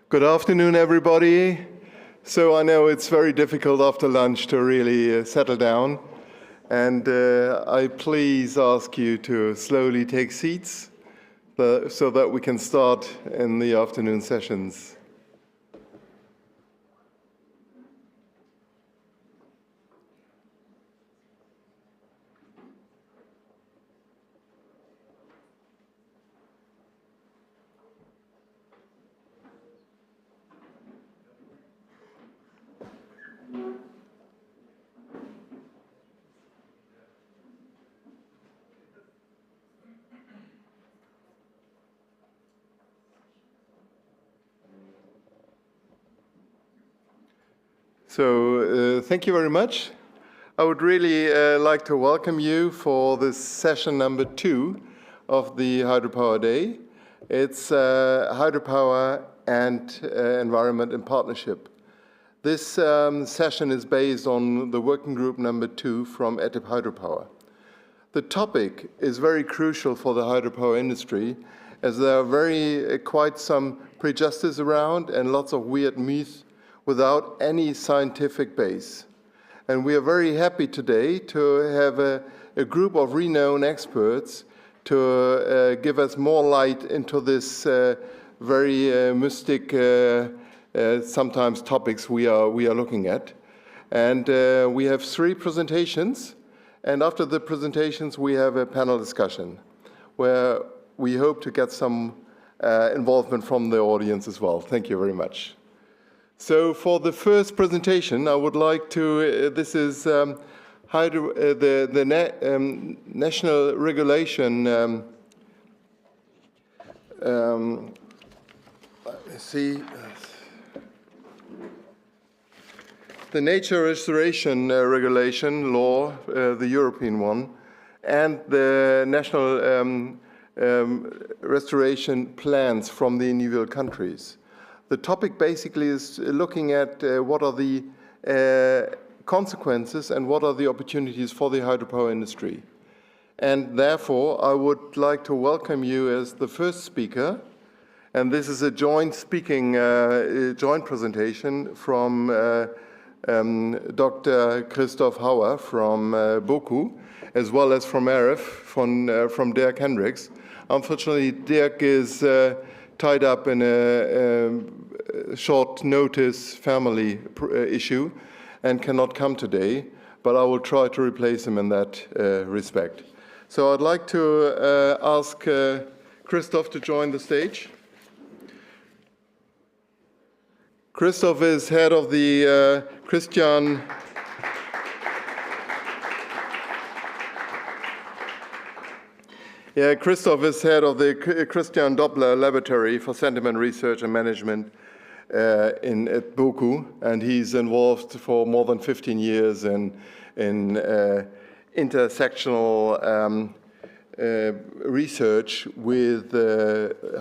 Good afternoon, everybody. So I know it's very difficult after lunch to really settle down, and I please ask you to slowly take seats so that we can start in the afternoon sessions. So thank you very much. I would really like to welcome you for this session number 2 of the Hydropower Day. It's Hydropower and Environment in Partnership. This session is based on the working group number 2 from Hydropower. The topic is very crucial for the hydropower industry, as there are quite some prejudices around and lots of weird myths without any scientific base. And we are very happy today to have a group of renowned experts to give us more light into this very mystic, sometimes topics we are looking at. And we have 3 presentations, and after the presentations we have a panel discussion where we hope to get some involvement from the audience as well. Thank you very much. So for the first presentation, I would like to, this is the national regulation, the nature restoration regulation law, the European one, and the national restoration plans from the individual countries. The topic basically is looking at what are the consequences and what are the opportunities for the hydropower industry. And therefore, I would like to welcome you as the first speaker. And this is a joint presentation from Dr. Christoph Hauer from BOKU, as well as from AREF, from Dirk Hendricks. Unfortunately, Dirk is tied up in a short notice family issue and cannot come today, but I will try to replace him in that respect. So I'd like to ask Christoph to join the stage. Christoph is head of the Christian Christoph is head of the Christian Doppler Laboratory for Sentiment Research and Management at BOKU, and he's involved for more than 15 years in intersectional research with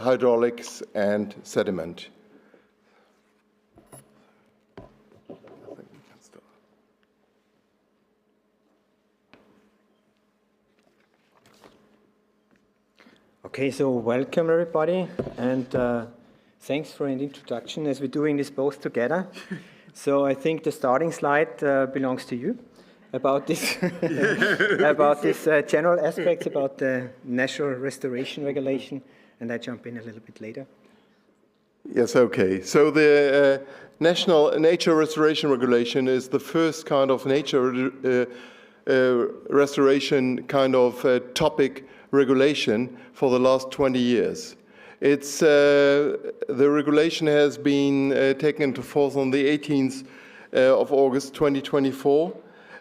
hydraulics and sediment. Okay, so welcome everybody, and thanks for an introduction as we're doing this both together. So I think the starting slide belongs to you about this, about this general aspects about the National Restoration Regulation, and I jump in a little bit later. Yes, okay. So the National Nature Restoration Regulation is the first kind of nature restoration kind of topic regulation for the last 20 years. It's the regulation has been taken into force on the 18th of August 2024,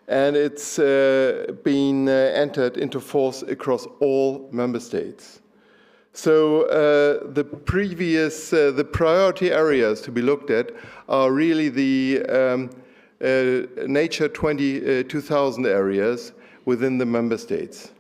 and it's been entered into force across all member states. So the priority areas to be looked at are really the Nature 2000 areas within the member states.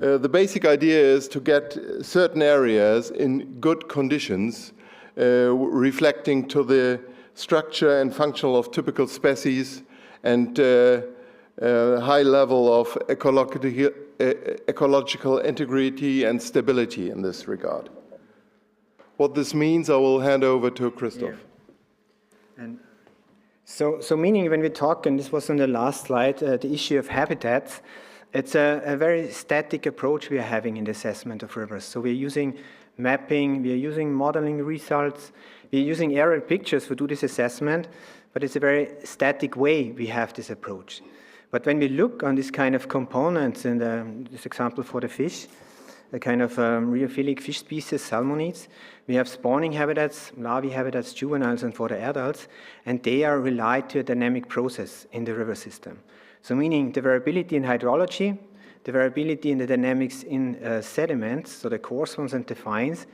The basic idea is to get certain areas in good conditions, reflecting to the structure and function of typical species and high level of ecological integrity and stability in this regard. what this means, I will hand over to Christoph. Yeah. And so meaning when we talk, and this was on the last slide, the issue of habitats, it's a very static approach we are having in the assessment of rivers. So we're using mapping, we are using modeling results, we are using aerial pictures to do this assessment, but it's a very static way we have this approach. But when we look on this kind of components, and this example for the fish, a kind of rheophilic fish species, salmonids, we have spawning habitats, larvae habitats, juveniles, and for the adults, and they are relied to a dynamic process in the river system. So meaning the variability in hydrology, the variability in the dynamics in sediments, so the coarse ones and the fines,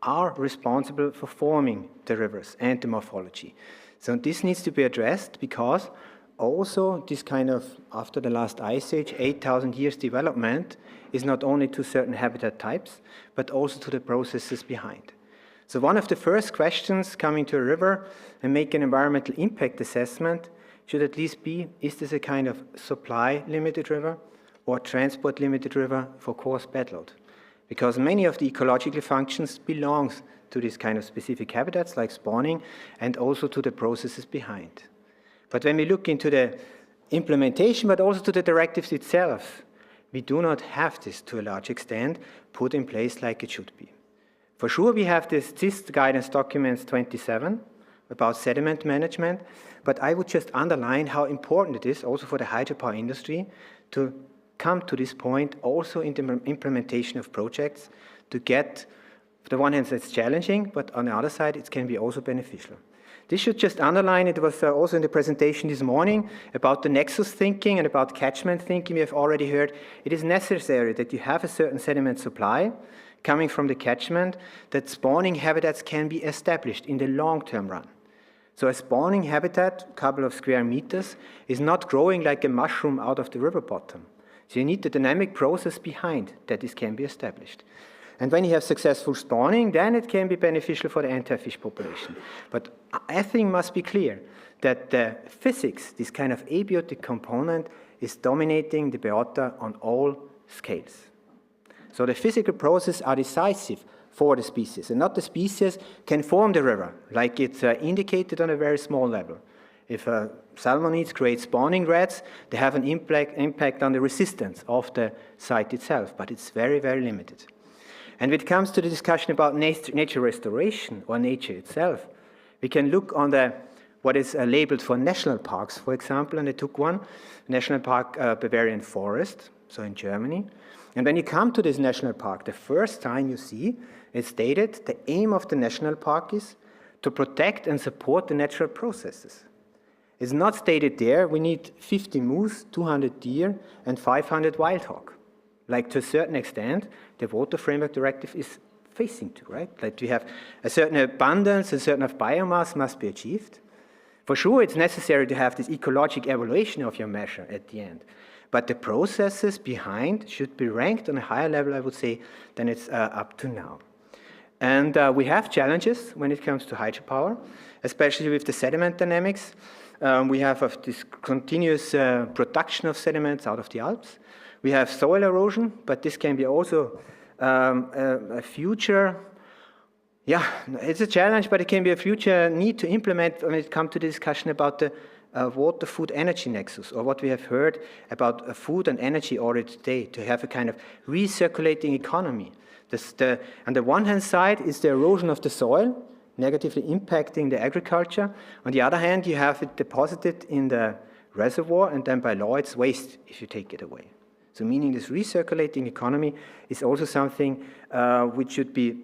are responsible for forming the rivers and the morphology. So this needs to be addressed because also this kind of, after the last ice age, 8,000 years development is not only to certain habitat types, but also to the processes behind. So one of the first questions coming to a river and make an environmental impact assessment should at least be, is this a kind of supply-limited river or transport-limited river for coarse bedload? Because many of the ecological functions belongs to this kind of specific habitats like spawning and also to the processes behind. But when we look into the implementation, but also to the directives itself, we do not have this to a large extent put in place like it should be. For sure, we have this CIST guidance documents 27 about sediment management, but I would just underline how important it is also for the hydropower industry to come to this point also in the implementation of projects to get, on the one hand, it's challenging, but on the other side, it can be also beneficial. This should just underline, it was also in the presentation this morning, about the nexus thinking and about catchment thinking we have already heard. It is necessary that you have a certain sediment supply coming from the catchment, that spawning habitats can be established in the long-term run. So a spawning habitat, a couple of square meters, is not growing like a mushroom out of the river bottom. So you need the dynamic process behind that this can be established. And when you have successful spawning, then it can be beneficial for the entire fish population. But I think must be clear that the physics, this kind of abiotic component, is dominating the biota on all scales. So the physical processes are decisive for the species, and not the species can form the river, like it's indicated on a very small level. If salmonids create spawning rats, they have an impact on the resistance of the site itself, but it's very, very limited. And when it comes to the discussion about nature restoration or nature itself, we can look on what is labeled for national parks, for example, and I took one, National Park Bavarian Forest, so in Germany. And when you come to this national park, the first time you see, it's stated the aim of the national park is to protect and support the natural processes. It's not stated there, we need 50 moose, 200 deer, and 500 wild hog. Like to a certain extent, the Water Framework Directive is facing to, right? Like we have a certain abundance, a certain of biomass must be achieved. For sure, it's necessary to have this ecologic evaluation of your measure at the end. But the processes behind should be ranked on a higher level, I would say, than it's up to now. And we have challenges when it comes to hydropower, especially with the sediment dynamics. We have this continuous production of sediments out of the Alps. We have soil erosion, but this can be also a future, it's a challenge, but it can be a future need to implement when it comes to the discussion about the water, food, energy nexus, or what we have heard about food and energy already today, to have a kind of recirculating economy. On the one hand side is the erosion of the soil, negatively impacting the agriculture. On the other hand, you have it deposited in the reservoir, and then by law it's waste if you take it away. So meaning this recirculating economy is also something which should be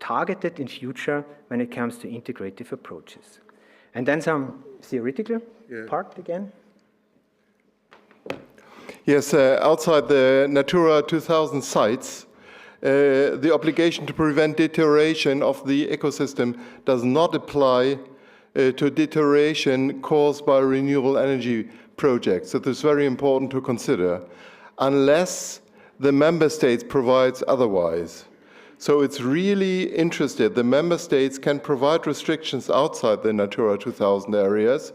targeted in future when it comes to integrative approaches. And then some theoretical part again. Yes, outside the Natura 2000 sites, the obligation to prevent deterioration of the ecosystem does not apply to deterioration caused by renewable energy projects. So this is very important to consider, unless the member states provides otherwise. So it's really interested. The member states can provide restrictions outside the Natura 2000 areas,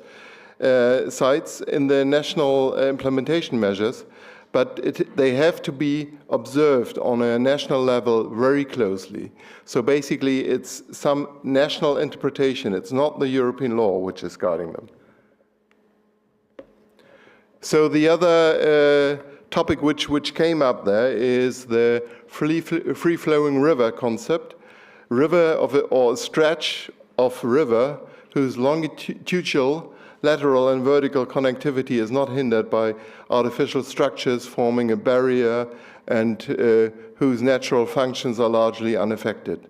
sites in the national implementation measures, but they have to be observed on a national level very closely. So basically, it's some national interpretation. It's not the European law which is guiding them. So the other topic which came up there is the free-flowing river concept. River or a stretch of river whose longitudinal, lateral and vertical connectivity is not hindered by artificial structures forming a barrier and whose natural functions are largely unaffected.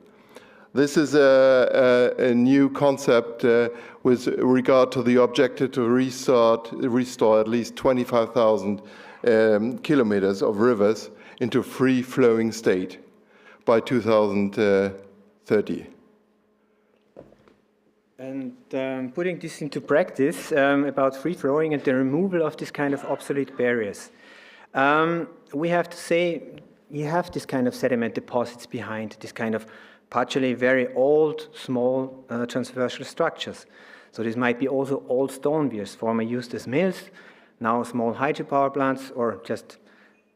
This is a new concept with regard to the objective to restore at least 25,000 kilometers of rivers into free-flowing state by 2030. And putting this into practice about free-flowing and the removal of this kind of obsolete barriers, we have to say you have this kind of sediment deposits behind this kind of partially very old, small transversal structures. So this might be also old stone weirs, formerly used as mills, now small hydropower plants, or just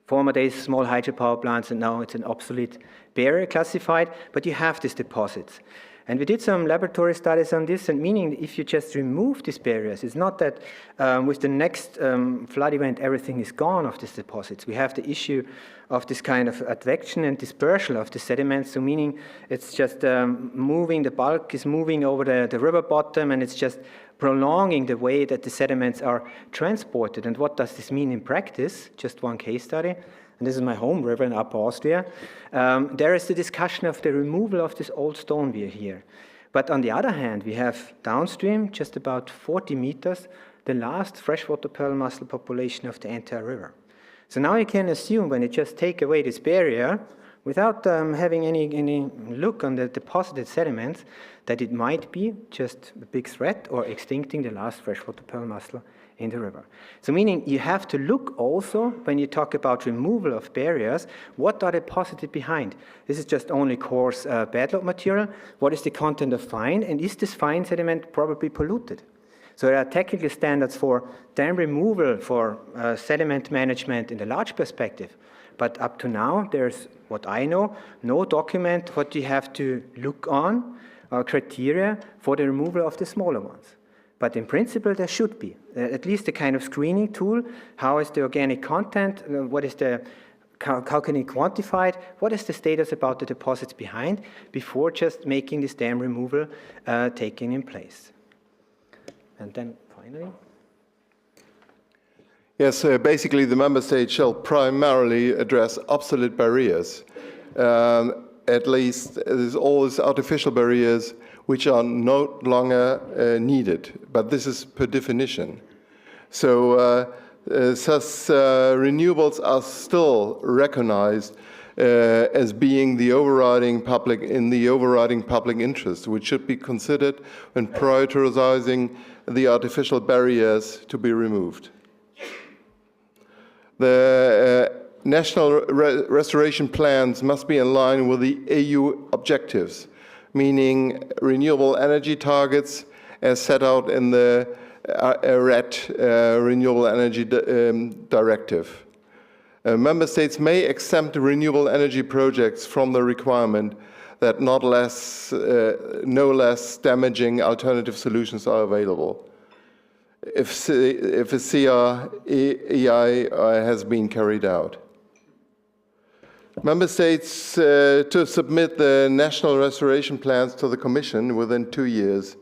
former days small hydropower plants, and now it's an obsolete barrier classified, but you have these deposits. And we did some laboratory studies on this, and meaning if you just remove these barriers, it's not that with the next flood event everything is gone of these deposits. We have the issue of this kind of advection and dispersal of the sediments, so meaning it's just moving, the bulk is moving over the river bottom, and it's just prolonging the way that the sediments are transported. And what does this mean in practice? Just one case study. And this is my home river in Upper Austria. There is the discussion of the removal of this old stone weir here. But on the other hand, we have downstream, just about 40 meters, the last freshwater pearl mussel population of the entire river. So now you can assume when you just take away this barrier, without having any look on the deposited sediments, that it might be just a big threat or extincting the last freshwater pearl mussel in the river. So meaning you have to look also, when you talk about removal of barriers, what are deposited behind? This is just only coarse bedrock material. What is the content of fine? And is this fine sediment probably polluted? So there are technical standards for dam removal, for sediment management in the large perspective. But up to now, there's, what I know, no document what you have to look on, criteria for the removal of the smaller ones. But in principle, there should be at least a kind of screening tool. How is the organic content? What is how can it quantify it? What is the status about the deposits behind before just making this dam removal taking in place? And then finally. Yes, basically the member states shall primarily address obsolete barriers. At least there's always artificial barriers which are no longer needed, but this is per definition. So such renewables are still recognized as being the overriding public interest, which should be considered when prioritizing the artificial barriers to be removed. The national restoration plans must be in line with the EU objectives, meaning renewable energy targets as set out in the RED, Renewable Energy Directive. Member states may exempt renewable energy projects from the requirement that no less damaging alternative solutions are available if a CREI has been carried out. Member states to submit the national restoration plans to the Commission within 2 years,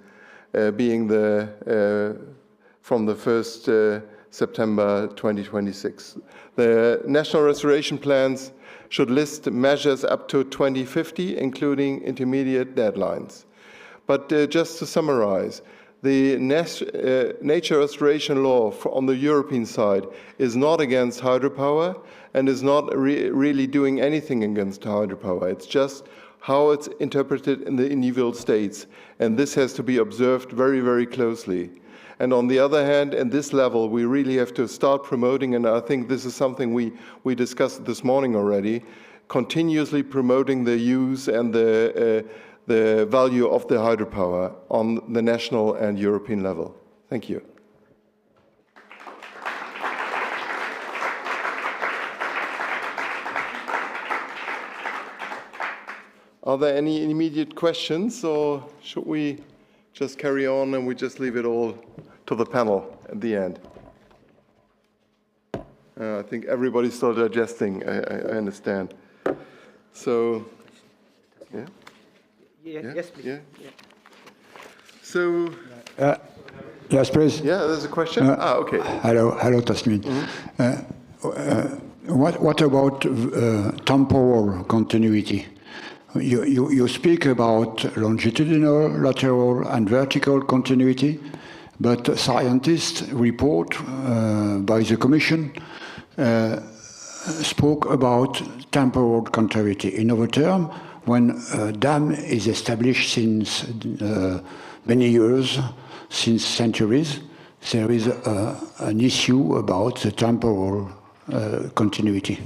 being from the 1st September 2026. The national restoration plans should list measures up to 2050, including intermediate deadlines. But just to summarize, the nature restoration law on the European side is not against hydropower and is not really doing anything against hydropower. It's just how it's interpreted in the individual states. And this has to be observed very, very closely. And on the other hand, at this level, we really have to start promoting, and I think this is something we discussed this morning already, continuously promoting the use and the value of the hydropower on the national and European level. Thank you. Are there any immediate questions, or should we just carry on and we just leave it all to the panel at the end? I think everybody's still digesting, I understand. So, yeah? Yes, please. Yeah. So, Yes, please. yeah, there's a question? Okay. Hello, Tasmin. What about temporal continuity? You speak about longitudinal, lateral, and vertical continuity, but scientists report by the Commission spoke about temporal continuity. In other terms, when a dam is established since many years, since centuries, there is an issue about the temporal continuity.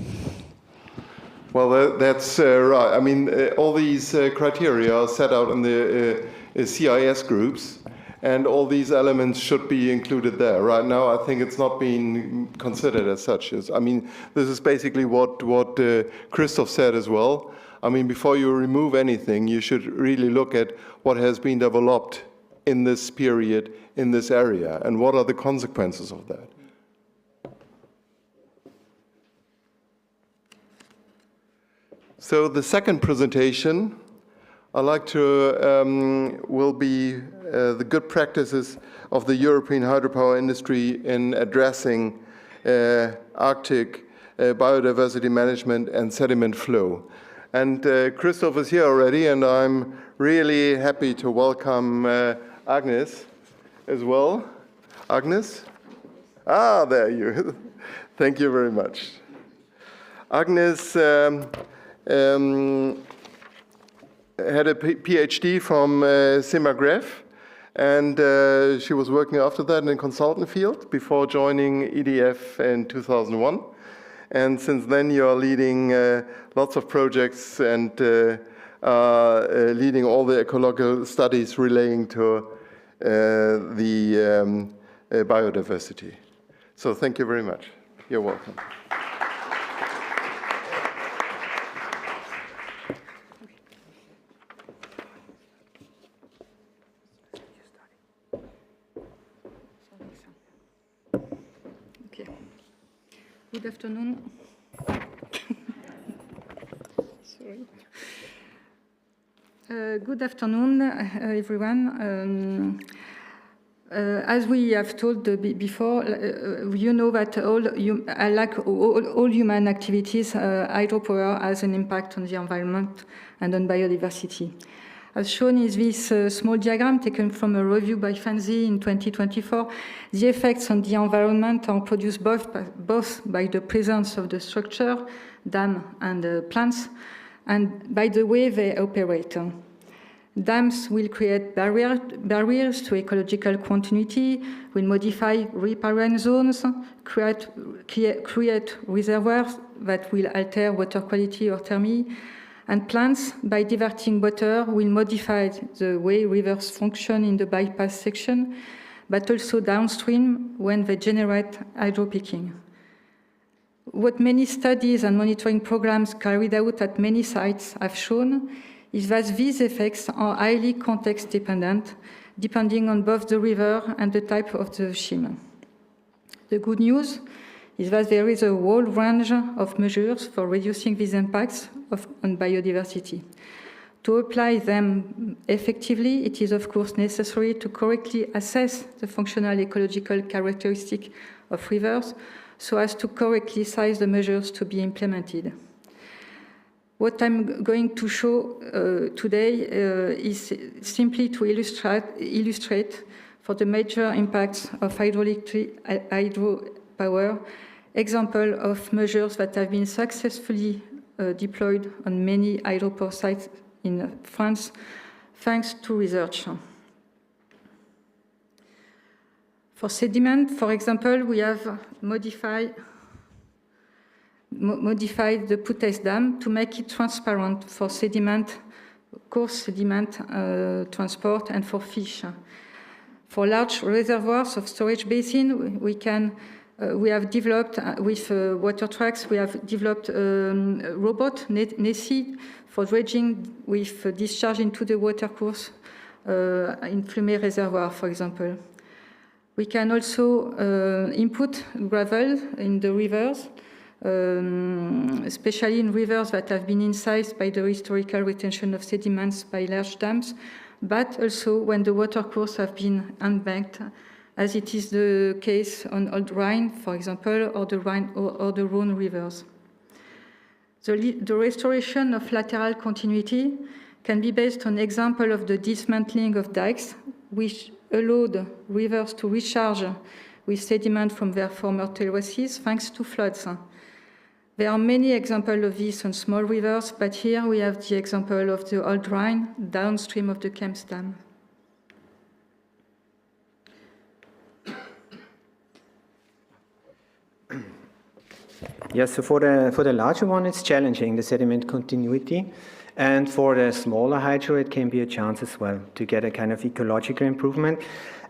Well, that's right. I mean, all these criteria are set out in the CIS groups, and all these elements should be included there. Right now, I think it's not being considered as such. I mean, this is basically what Christoph said as well. I mean, before you remove anything, you should really look at what has been developed in this period, in this area, and what are the consequences of that. So the second presentation I'd like to will be the good practices of the European hydropower industry in addressing Arctic biodiversity management and sediment flow. And Christoph is here already, and I'm really happy to welcome Agnes as well. Agnes? Ah, there you. Thank you very much. Agnes had a PhD from CIMAGREF, and she was working after that in the consultant field before joining EDF in 2001. And since then, you are leading lots of projects and leading all the ecological studies relating to the biodiversity. So thank you very much. You're welcome. Good afternoon. Sorry. Good afternoon, everyone. As we have told before, you know that like all human activities, hydropower has an impact on the environment and on biodiversity. As shown in this small diagram taken from a review by FANSI in 2024, the effects on the environment are produced both by the presence of the structure, dam and plants, and by the way they operate. Dams will create barriers to ecological continuity, will modify riparian zones, create reservoirs that will alter water quality or thermy, and plants, by diverting water, will modify the way rivers function in the bypass section, but also downstream when they generate hydropeaking. What many studies and monitoring programs carried out at many sites have shown is that these effects are highly context-dependent, depending on both the river and the type of the shim. The good news is that there is a whole range of measures for reducing these impacts on biodiversity. To apply them effectively, it is of course necessary to correctly assess the functional ecological characteristics of rivers so as to correctly size the measures to be implemented. What I'm going to show today is simply to illustrate for the major impacts of hydropower, example of measures that have been successfully deployed on many hydropower sites in France, thanks to research. For sediment, for example, we have modified the Putès Dam to make it transparent for sediment, coarse sediment transport, and for fish. For large reservoirs of storage basin, we can We have developed, with water tracks, we have developed a robot, Nessie, for dredging with discharge into the watercourse in Flumet Reservoir, for example. We can also input gravel in the rivers, especially in rivers that have been incised by the historical retention of sediments by large dams, but also when the watercourse have been embanked, as it is the case on Old Rhine, for example, or the Rhine or the Rhone rivers. The restoration of lateral continuity can be based on example of the dismantling of dikes, which allowed rivers to recharge with sediment from their former terraces thanks to floods. There are many examples of this on small rivers, but here we have the example of the Old Rhine downstream of the Kemp's Dam. Yes, so for the larger one, it's challenging, the sediment continuity. And for the smaller hydro, it can be a chance as well to get a kind of ecological improvement.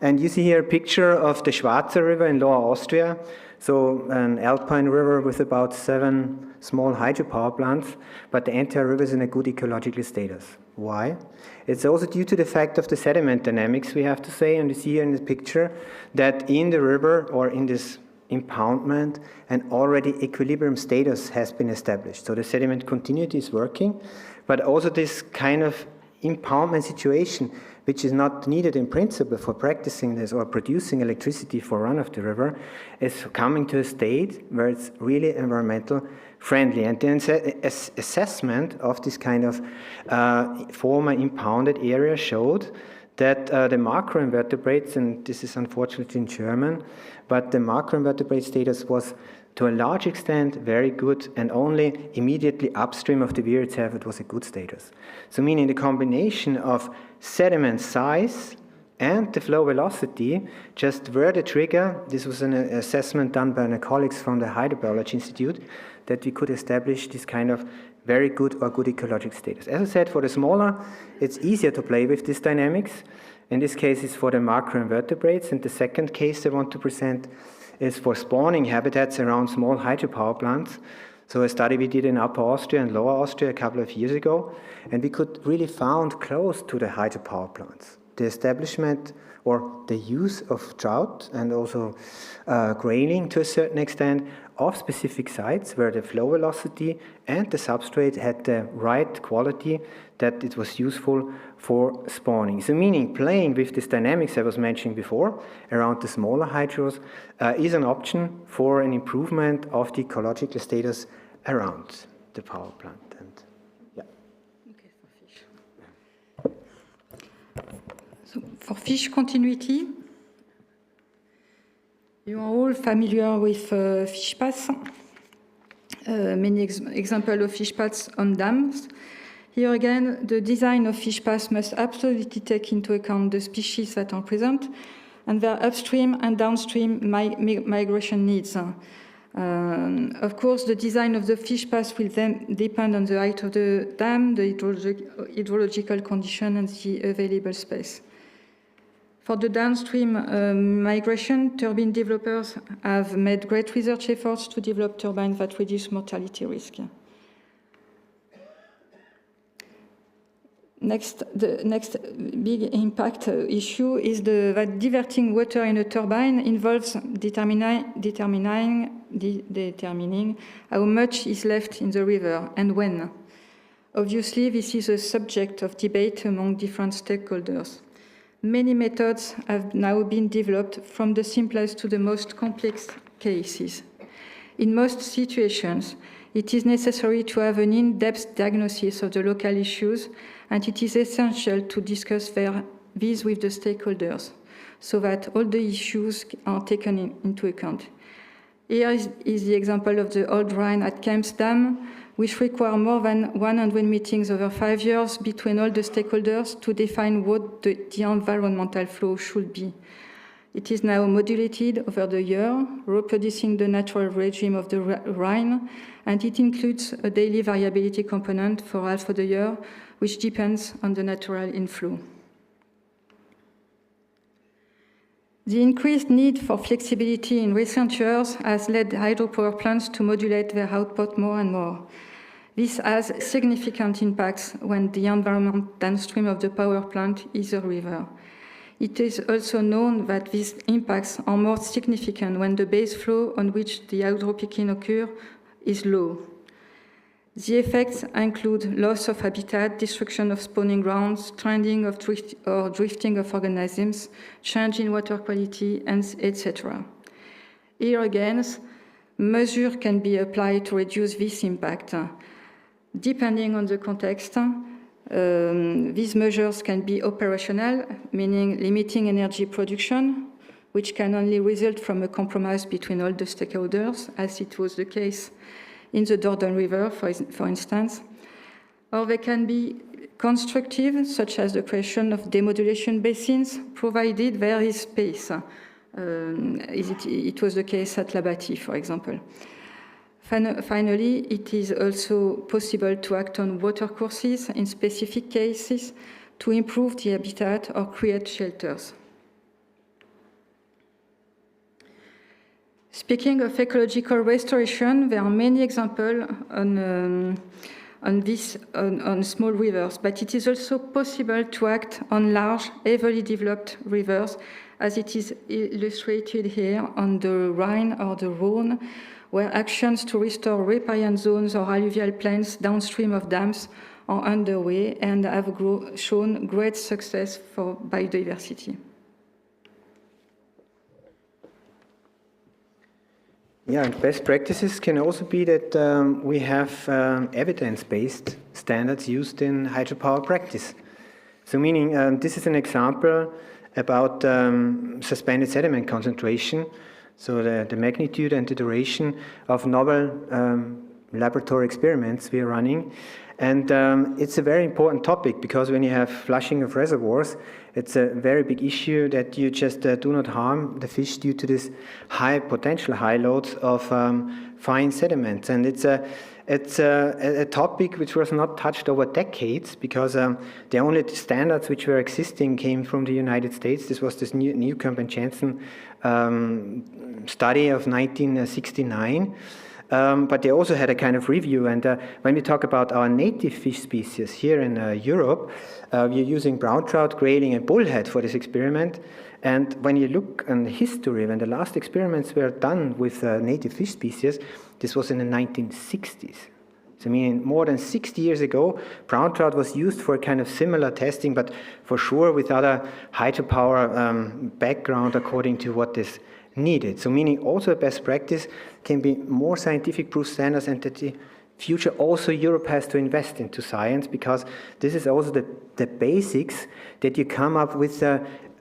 And you see here a picture of the Schwarze River in Lower Austria. So an alpine river with about 7 small hydropower plants, but the entire river is in a good ecological status. Why? It's also due to the fact of the sediment dynamics, we have to say, and you see here in the picture that in the river or in this impoundment, an already equilibrium status has been established. So the sediment continuity is working, but also this kind of impoundment situation, which is not needed in principle for practicing this or producing electricity for run of the river, is coming to a state where it's really environmental friendly. And the assessment of this kind of former impounded area showed that the macroinvertebrates, and this is unfortunately in German, but the macroinvertebrate status was to a large extent very good, and only immediately upstream of the weir itself it was a good status. So meaning the combination of sediment size and the flow velocity just were the trigger. This was an assessment done by my colleagues from the Hydrobiology Institute, that we could establish this kind of very good or good ecologic status. As I said, for the smaller, it's easier to play with these dynamics. In this case, it's for the macroinvertebrates, and the second case I want to present is for spawning habitats around small hydropower plants. So a study we did in Upper Austria and Lower Austria a couple of years ago, and we could really found close to the hydropower plants the establishment or the use of trout and also graining to a certain extent of specific sites where the flow velocity and the substrate had the right quality that it was useful for spawning. So meaning playing with these dynamics I was mentioning before around the smaller hydros is an option for an improvement of the ecological status around the power plant. And yeah. Okay, for fish. So for fish continuity, you are all familiar with fish paths. Many examples of fish paths on dams. Here again, the design of fish paths must absolutely take into account the species that are present and their upstream and downstream migration needs. Of course, the design of the fish path will then depend on the height of the dam, the hydrological condition, and the available space. For the downstream migration, turbine developers have made great research efforts to develop turbines that reduce mortality risk. The next big impact issue is that diverting water in a turbine involves determining how much is left in the river and when. Obviously, this is a subject of debate among different stakeholders. Many methods have now been developed, from the simplest to the most complex cases. In most situations, it is necessary to have an in-depth diagnosis of the local issues, and it is essential to discuss these with the stakeholders so that all the issues are taken into account. Here is the example of the Old Rhine at Kemp's Dam, which require more than 100 meetings over 5 years between all the stakeholders to define what the environmental flow should be. It is now modulated over the year, reproducing the natural regime of the Rhine, and it includes a daily variability component for half of the year, which depends on the natural inflow. The increased need for flexibility in recent years has led hydropower plants to modulate their output more and more. This has significant impacts when the environment downstream of the power plant is a river. It is also known that these impacts are more significant when the base flow on which the hydropeaking occurs is low. The effects include loss of habitat, destruction of spawning grounds, stranding of drifting of organisms, change in water quality, and etc. Here again, measures can be applied to reduce this impact. Depending on the context, these measures can be operational, meaning limiting energy production, which can only result from a compromise between all the stakeholders, as it was the case in the Dordogne River, for instance. Or they can be constructive, such as the creation of demodulation basins, provided there is space. It was the case at Labati, for example. Finally, it is also possible to act on watercourses in specific cases to improve the habitat or create shelters. Speaking of ecological restoration, there are many examples on small rivers, but it is also possible to act on large, heavily developed rivers, as it is illustrated here on the Rhine or the Rhone, where actions to restore riparian zones or alluvial plains downstream of dams are underway and have shown great success for biodiversity. Yeah, and best practices can also be that we have evidence-based standards used in hydropower practice. So meaning, this is an example about suspended sediment concentration, so the magnitude and the duration of novel laboratory experiments we are running. And it's a very important topic, because when you have flushing of reservoirs, it's a very big issue that you just do not harm the fish due to this potential high loads of fine sediments. And it's a topic which was not touched over decades, because the only standards which were existing came from the United States. This was this Newcomb and Jensen study of 1969. But they also had a kind of review, and when we talk about our native fish species here in Europe, we're using brown trout, grayling, and bullhead for this experiment. And when you look in history, when the last experiments were done with native fish species, this was in the 1960s. So I mean, more than 60 years ago, brown trout was used for kind of similar testing, but for sure with other hydropower background according to what is needed. So meaning also a best practice can be more scientific proof standards, and that the future also Europe has to invest into science, because this is also the basics that you come up with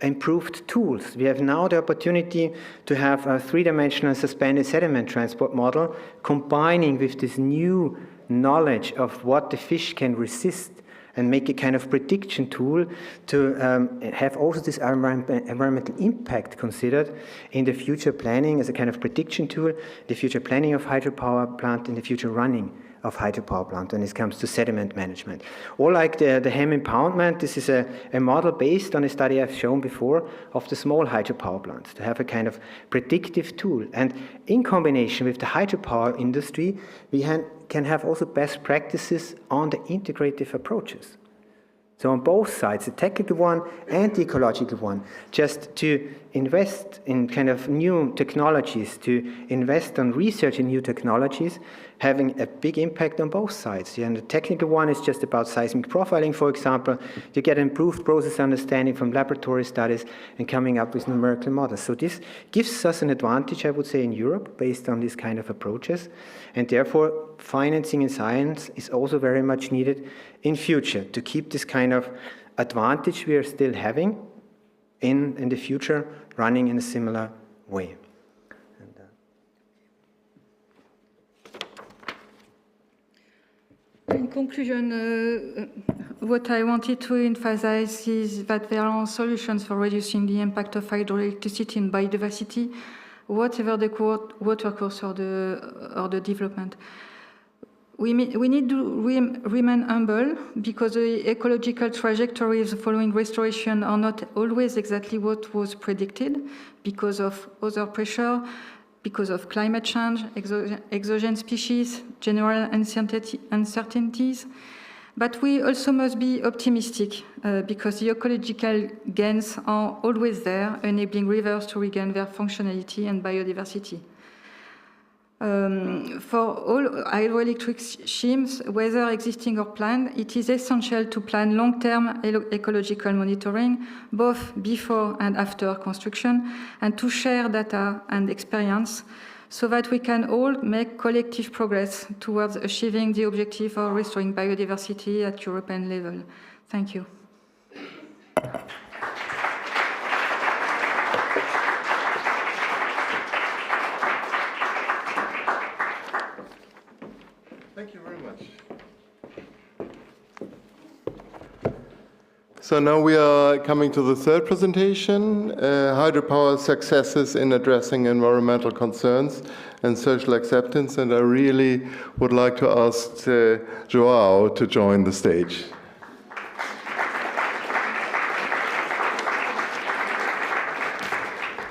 improved tools. We have now the opportunity to have a three-dimensional suspended sediment transport model combining with this new knowledge of what the fish can resist, and make a kind of prediction tool to have also this environmental impact considered in the future planning as a kind of prediction tool, the future planning of hydropower plant and the future running of hydropower plant when it comes to sediment management. Or like the ham impoundment, this is a model based on a study I've shown before of the small hydropower plants to have a kind of predictive tool. And in combination with the hydropower industry, we can have also best practices on the integrative approaches. So on both sides, the technical one and the ecological one, just to invest in kind of new technologies, to invest on research in new technologies, having a big impact on both sides. And the technical one is just about seismic profiling, for example. You get improved process understanding from laboratory studies and coming up with numerical models. So this gives us an advantage, I would say, in Europe based on these kind of approaches. And therefore, financing in science is also very much needed in future to keep this kind of advantage we are still having in the future running in a similar way. In conclusion, what I wanted to emphasize is that there are solutions for reducing the impact of hydroelectricity and biodiversity, whatever the water course or the development. we need to remain humble because the ecological trajectories following restoration are not always exactly what was predicted because of other pressure, because of climate change, exogenous species, general uncertainties. But we also must be optimistic because the ecological gains are always there, enabling rivers to regain their functionality and biodiversity. For all hydroelectric schemes, whether existing or planned, it is essential to plan long-term ecological monitoring, both before and after construction, and to share data and experience so that we can all make collective progress towards achieving the objective of restoring biodiversity at European level. Thank you. Thank you very much. So now we are coming to the third presentation, Hydropower Successes in Addressing Environmental Concerns and Social Acceptance, and I really would like to ask João to join the stage.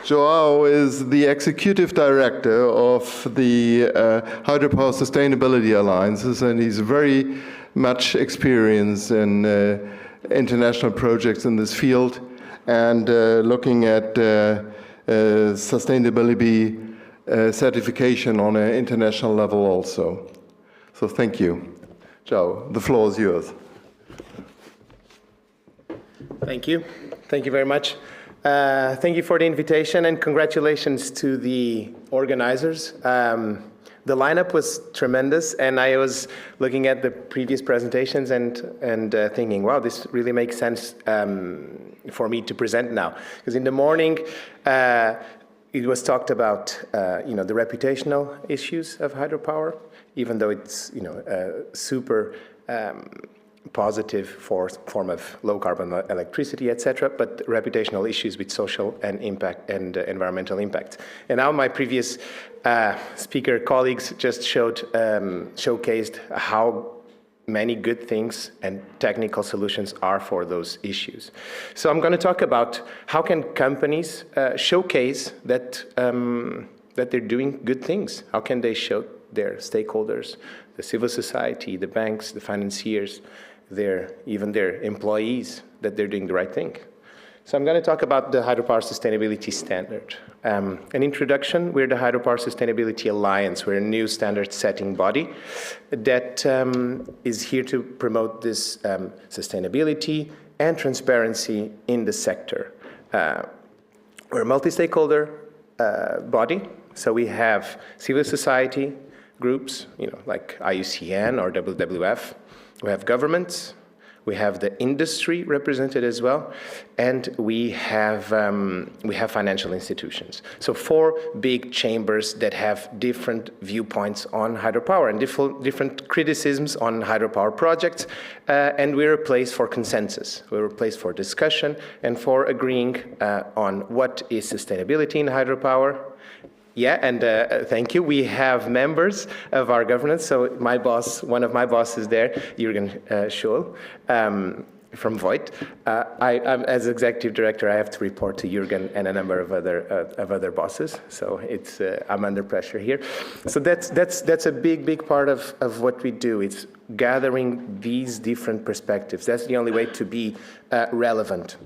João is the Executive Director of the Hydropower Sustainability Alliances, and he's very much experienced in international projects in this field and looking at sustainability certification on an international level also. So thank you. João, the floor is yours. Thank you. Thank you very much. Thank you for the invitation and congratulations to the organizers. The lineup was tremendous, and I was looking at the previous presentations and thinking, wow, this really makes sense for me to present now. Because in the morning, it was talked about, the reputational issues of hydropower, even though it's, super positive form of low carbon electricity, etc., but reputational issues with social and impact and environmental impact. And now my previous speaker colleagues just showcased how many good things and technical solutions are for those issues. So I'm going to talk about how can companies showcase that that they're doing good things. How can they show their stakeholders, the civil society, the banks, the financiers, even their employees, that they're doing the right thing. So I'm going to talk about the Hydropower Sustainability Standard. An introduction, we're the Hydropower Sustainability Alliance. We're a new standard-setting body that is here to promote this sustainability and transparency in the sector. We're a multi-stakeholder body, so we have civil society groups, like IUCN or WWF. We have governments, we have the industry represented as well, and we have financial institutions. So 4 big chambers that have different viewpoints on hydropower and different criticisms on hydropower projects, and we're a place for consensus. We're a place for discussion and for agreeing on what is sustainability in hydropower. Yeah, and thank you. We have members of our governance. So my boss, one of my bosses there, Jürgen Scholl, from Voigt. I'm, as executive director, I have to report to Jürgen and a number of other bosses. So it's I'm under pressure here. So that's a big part of what we do. It's gathering these different perspectives. That's the only way to be relevant.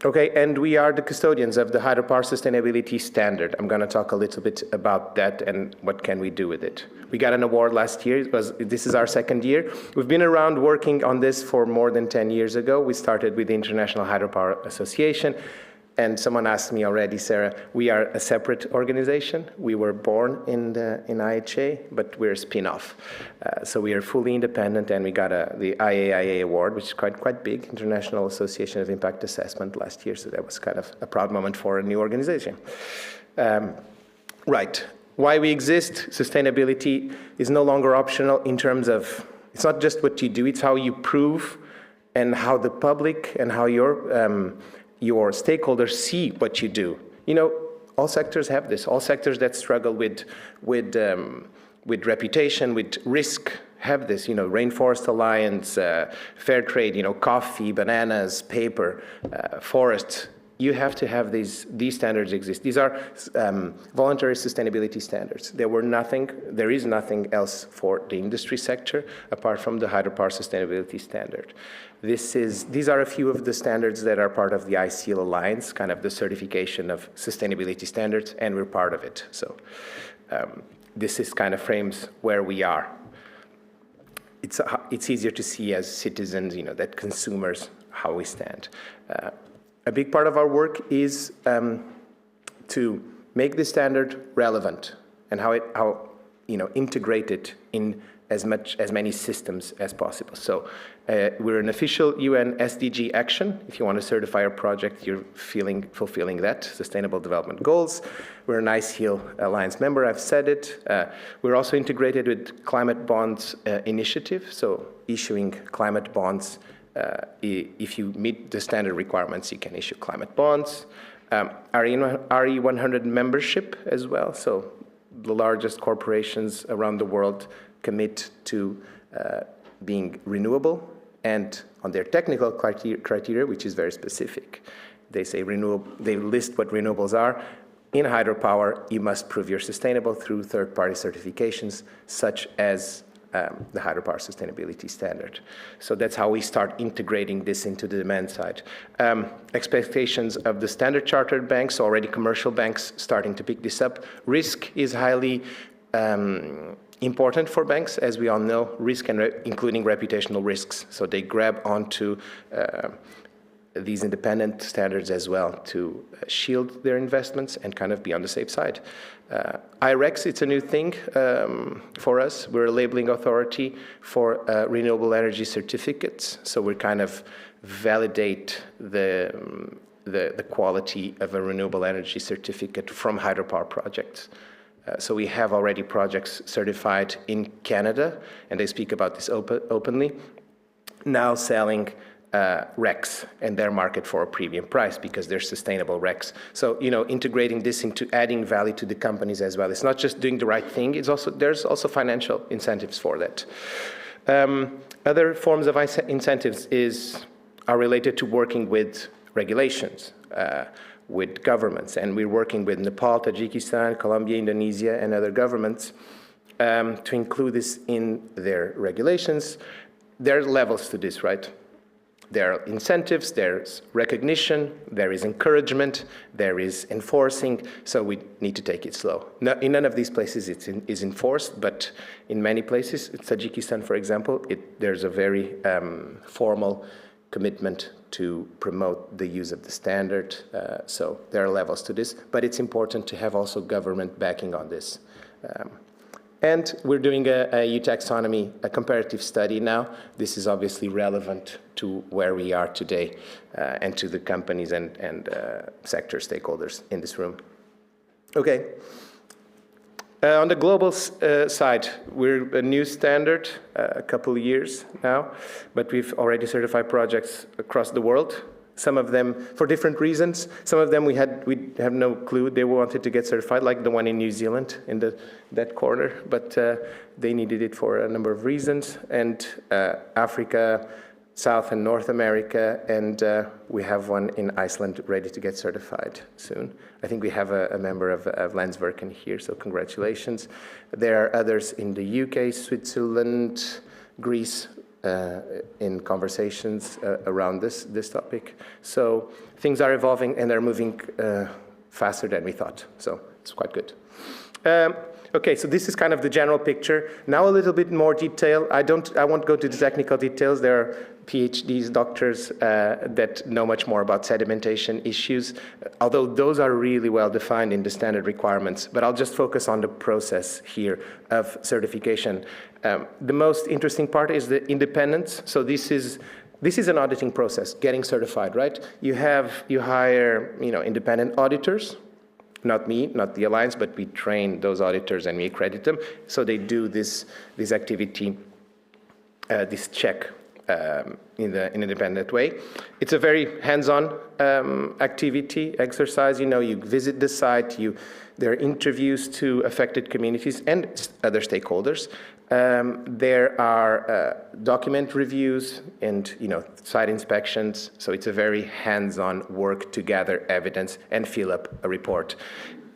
Okay, and we are the custodians of the Hydropower Sustainability Standard. I'm going to talk a little bit about that and what can we do with it. We got an award last year. This is our 2nd year. We've been around working on this for more than 10 years ago. We started with the International Hydropower Association. And someone asked me already, Sarah, we are a separate organization. We were born in IHA, but we're a spin-off. So we are fully independent, and we got the IAIA award, which is quite big, International Association of Impact Assessment last year. So that was kind of a proud moment for a new organization. Right. Why we exist, sustainability is no longer optional in terms of, it's not just what you do, it's how you prove and how the public and how your stakeholders see what you do. All sectors have this. All sectors that struggle with reputation, with risk, have this, Rainforest Alliance, fair trade, coffee, bananas, paper, forests, you have to have these standards exist. These are voluntary sustainability standards. There is nothing else for the industry sector apart from the hydropower sustainability standard. These are a few of the standards that are part of the ICL Alliance, kind of the certification of sustainability standards, and we're part of it. So this is kind of frames where we are. It's easier to see as citizens, that consumers, how we stand. A big part of our work is to make the standard relevant and how integrate it in as many systems as possible. So we're an official UN SDG action. If you want to certify a project, you're fulfilling that, Sustainable Development Goals. We're an ICL Alliance member, I've said it. We're also integrated with Climate Bonds Initiative, so issuing climate bonds. If you meet the standard requirements, you can issue climate bonds. RE100 membership as well, so the largest corporations around the world commit to being renewable, and on their technical criteria, which is very specific. They say they list what renewables are. In hydropower, you must prove you're sustainable through third-party certifications, such as the hydropower sustainability standard. So that's how we start integrating this into the demand side. Expectations of the Standard Chartered banks, already commercial banks starting to pick this up. Risk is highly important for banks, as we all know, risk and including reputational risks. So they grab onto these independent standards as well to shield their investments and kind of be on the safe side. IREX, it's a new thing for us. We're a labeling authority for renewable energy certificates. So we kind of validate the quality of a renewable energy certificate from hydropower projects. So we have already projects certified in Canada, and they speak about this openly, now selling RECs and their market for a premium price because they're sustainable RECs. So, integrating this into adding value to the companies as well. It's not just doing the right thing, there's also financial incentives for that. Other forms of incentives are related to working with regulations, with governments, and we're working with Nepal, Tajikistan, Colombia, Indonesia, and other governments to include this in their regulations. There are levels to this, right? There are incentives, there's recognition, there is encouragement, there is enforcing, so we need to take it slow. Now, in none of these places it is enforced, but in many places, in Tajikistan, for example, there's a very formal commitment to promote the use of the standard, so there are levels to this, but it's important to have also government backing on this. And we're doing a EU taxonomy, a comparative study now. This is obviously relevant to where we are today and to the companies and sector stakeholders in this room. Okay. On the global side, we're a new standard, a couple of years now, but we've already certified projects across the world. Some of them for different reasons. Some of them we have no clue they wanted to get certified, like the one in New Zealand in that corner, but they needed it for a number of reasons. And Africa, South and North America, and we have one in Iceland ready to get certified soon. I think we have a member of Landsverken here, so congratulations. There are others in the UK, Switzerland, Greece, in conversations around this topic. So things are evolving and they're moving faster than we thought. So it's quite good. Okay, so this is kind of the general picture. Now a little bit more detail. I won't go to the technical details. There are PhDs, doctors that know much more about sedimentation issues, although those are really well defined in the standard requirements. But I'll just focus on the process here of certification. The most interesting part is the independence. So this is an auditing process, getting certified, right? You hire, independent auditors. Not me, not the Alliance, but we train those auditors and we accredit them. So they do this activity, this check in an independent way. It's a very hands-on activity, exercise. You visit the site, there are interviews to affected communities and other stakeholders. There are document reviews and site inspections, so it's a very hands-on work to gather evidence and fill up a report.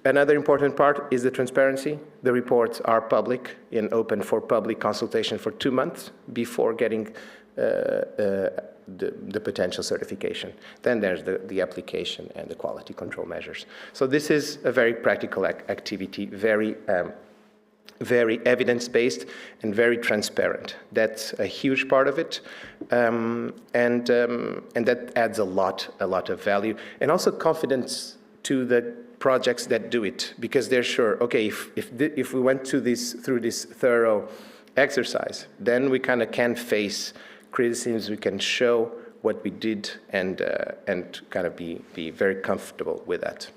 Another important part is the transparency. The reports are public and open for public consultation for 2 months before getting the potential certification. Then there's the application and the quality control measures. So this is a very practical activity, very evidence-based and very transparent. That's a huge part of it, and that adds a lot of value, and also confidence to the projects that do it, because they're sure, okay, if we went through this thorough exercise, then we kind of can face criticisms, we can show what we did, and kind of be very comfortable with that.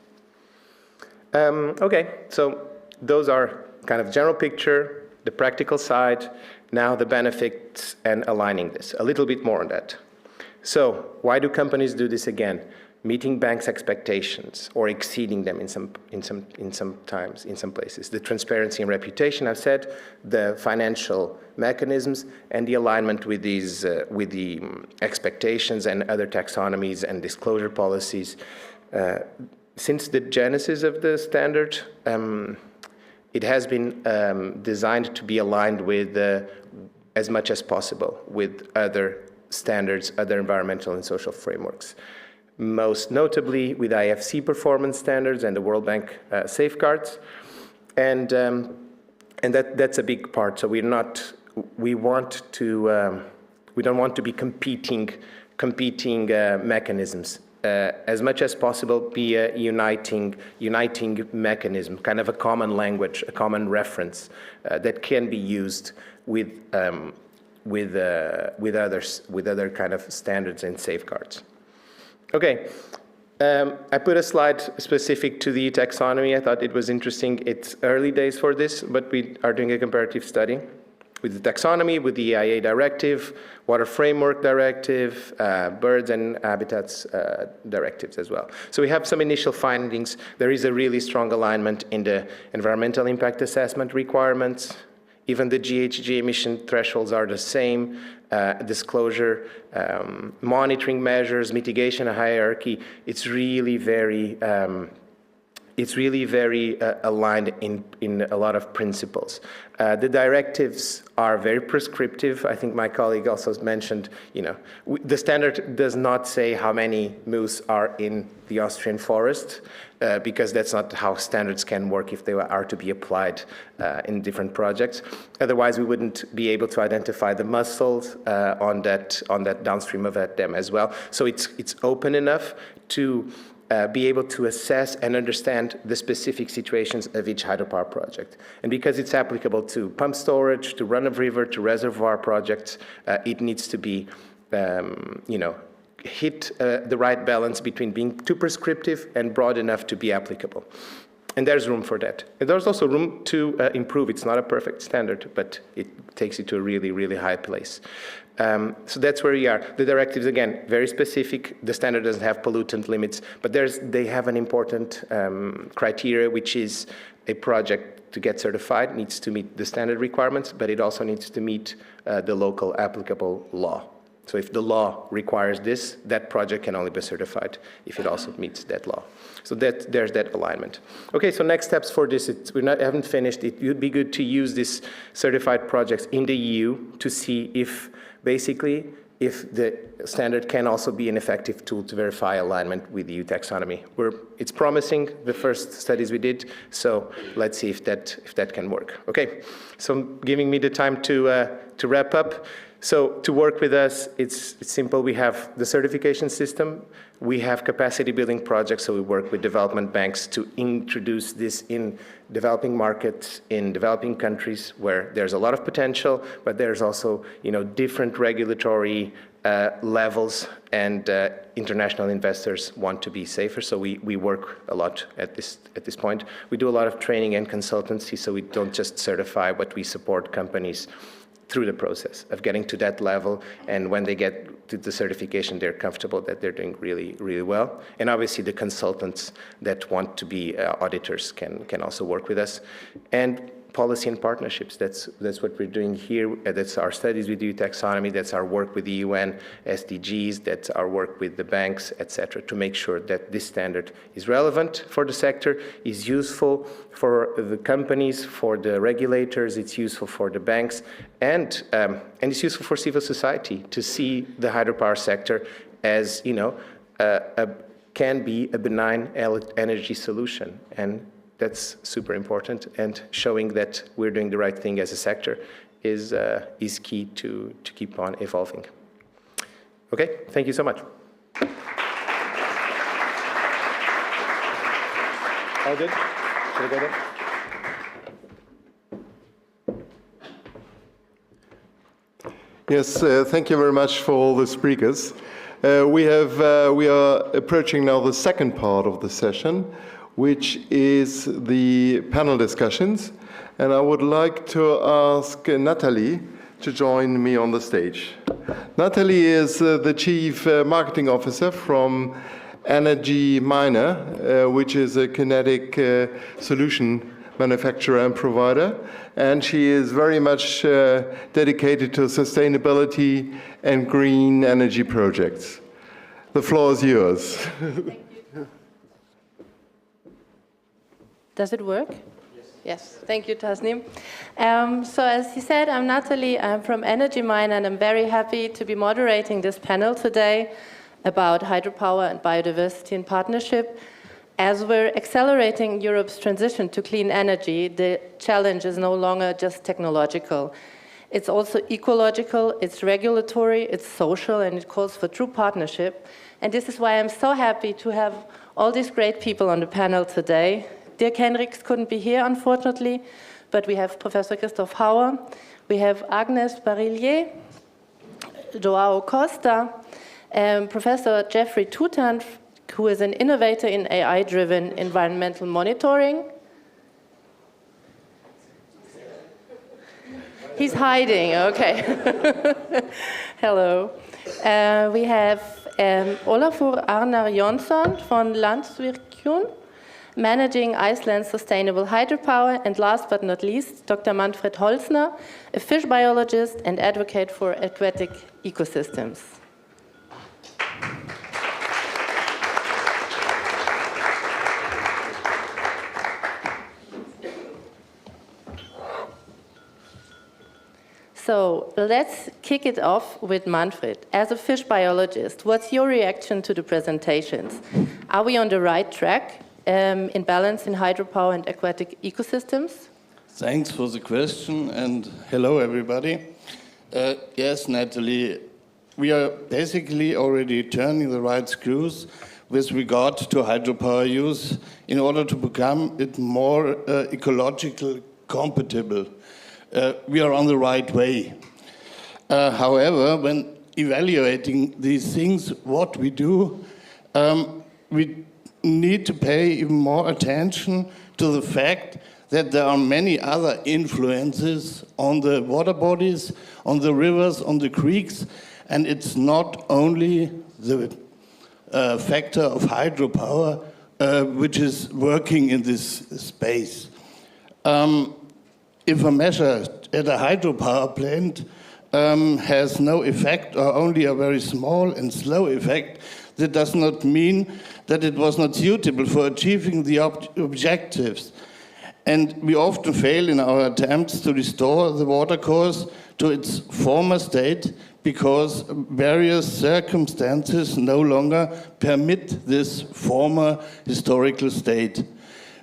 Okay, so those are kind of general picture, the practical side, now the benefits and aligning this. A little bit more on that. So why do companies do this again? Meeting banks' expectations or exceeding them in some places. The transparency and reputation, I've said, the financial mechanisms, and the alignment with these with the expectations and other taxonomies and disclosure policies. Since the genesis of the standard, it has been designed to be aligned with, as much as possible, with other standards, other environmental and social frameworks. Most notably with IFC performance standards and the World Bank safeguards, and that's a big part. So we don't want to be competing mechanisms. As much as possible, be a uniting mechanism, kind of a common language, a common reference that can be used with other kind of standards and safeguards. Okay, I put a slide specific to the taxonomy. I thought it was interesting. It's early days for this, but we are doing a comparative study with the taxonomy, with the EIA directive, Water Framework Directive, Birds and Habitats directives as well. So we have some initial findings. There is a really strong alignment in the environmental impact assessment requirements. Even the GHG emission thresholds are the same. Disclosure, monitoring measures, mitigation hierarchy. It's really very aligned in a lot of principles. The directives are very prescriptive. I think my colleague also mentioned, the standard does not say how many moose are in the Austrian forest, because that's not how standards can work if they are to be applied in different projects. Otherwise, we wouldn't be able to identify the mussels on that downstream of that dam as well. So it's open enough to be able to assess and understand the specific situations of each hydropower project. And because it's applicable to pump storage, to run-of-river, to reservoir projects, it needs to be, hit the right balance between being too prescriptive and broad enough to be applicable. And there's room for that. And there's also room to improve. It's not a perfect standard, but it takes it to a really, really high place. So that's where we are. The directives, again, very specific. The standard doesn't have pollutant limits, but they have an important criteria, which is a project to get certified needs to meet the standard requirements, but it also needs to meet the local applicable law. So if the law requires this, that project can only be certified if it also meets that law. So there's that alignment. Okay, so next steps for this, haven't finished. It would be good to use these certified projects in the EU to see if the standard can also be an effective tool to verify alignment with the EU taxonomy. It's promising, the first studies we did, so let's see if that can work. Okay, so giving me the time to wrap up. So to work with us, it's simple. We have the certification system. We have capacity building projects, so we work with development banks to introduce this in developing markets, in developing countries where there's a lot of potential, but there's also different regulatory levels, and international investors want to be safer, so we work a lot at this point. We do a lot of training and consultancy, so we don't just certify, but we support companies through the process of getting to that level, and when they get to the certification, they're comfortable that they're doing really, really well. And obviously the consultants that want to be auditors can also work with us. And policy and partnerships. That's what we're doing here. That's our studies we do, taxonomy. That's our work with the UN, SDGs. That's our work with the banks, etc., to make sure that this standard is relevant for the sector, is useful for the companies, for the regulators. It's useful for the banks, and it's useful for civil society to see the hydropower sector as, you know, can be a benign energy solution. And that's super important, and showing that we're doing the right thing as a sector is key to keep on evolving. Okay, thank you so much. All good? Should I go there? Yes, thank you very much for all the speakers. We are approaching now the second part of the session, which is the panel discussions. And I would like to ask Natalie to join me on the stage. Natalie is the Chief Marketing Officer from Energy Miner, which is a kinetic solution manufacturer and provider. And she is very much dedicated to sustainability and green energy projects. The floor is yours. Does it work? Yes. Thank you, Tasnim. So as he said, I'm Natalie. I'm from Energy Mine, and I'm very happy to be moderating this panel today about hydropower and biodiversity in partnership. As we're accelerating Europe's transition to clean energy, the challenge is no longer just technological. It's also ecological, it's regulatory, it's social, and it calls for true partnership. And this is why I'm so happy to have all these great people on the panel today. Dirk Henriks couldn't be here, unfortunately, but we have Professor Christoph Hauer, we have Agnes Barillier, Joao Costa, Professor Jeffrey Tutan, who is an innovator in AI-driven environmental monitoring. He's hiding, okay. Hello. We have Olafur Arnar Jonsson from Landsvirkjun, managing Iceland's sustainable hydropower, and last but not least, Dr. Manfred Holzner, a fish biologist and advocate for aquatic ecosystems. So let's kick it off with Manfred. As a fish biologist, what's your reaction to the presentations? Are we on the right track in balance in hydropower and aquatic ecosystems? Thanks for the question, and hello, everybody. Yes, Natalie, we are basically already turning the right screws with regard to hydropower use in order to become it more ecological compatible. We are on the right way. However, when evaluating these things, what we do, we need to pay even more attention to the fact that there are many other influences on the water bodies, on the rivers, on the creeks, and it's not only the factor of hydropower which is working in this space. If a measure at a hydropower plant has no effect or only a very small and slow effect, that does not mean that it was not suitable for achieving the objectives. And we often fail in our attempts to restore the watercourse to its former state because various circumstances no longer permit this former historical state.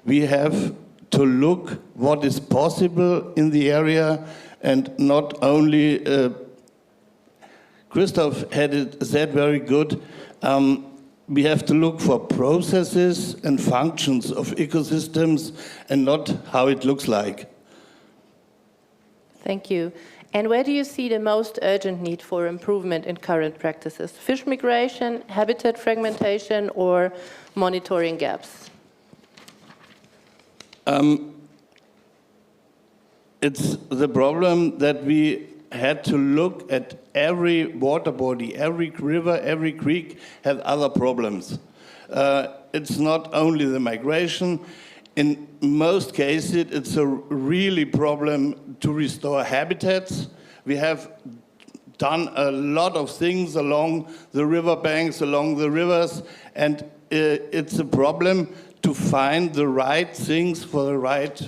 We have to look what is possible in the area, and not only Christoph had it said very good, we have to look for processes and functions of ecosystems and not how it looks like. Thank you. And where do you see the most urgent need for improvement in current practices? Fish migration, habitat fragmentation, or monitoring gaps? It's the problem that we had to look at every water body, every river, every creek had other problems. It's not only the migration, in most cases, it's a really problem to restore habitats. We have done a lot of things along the riverbanks, along the rivers, and it's a problem to find the right things for the right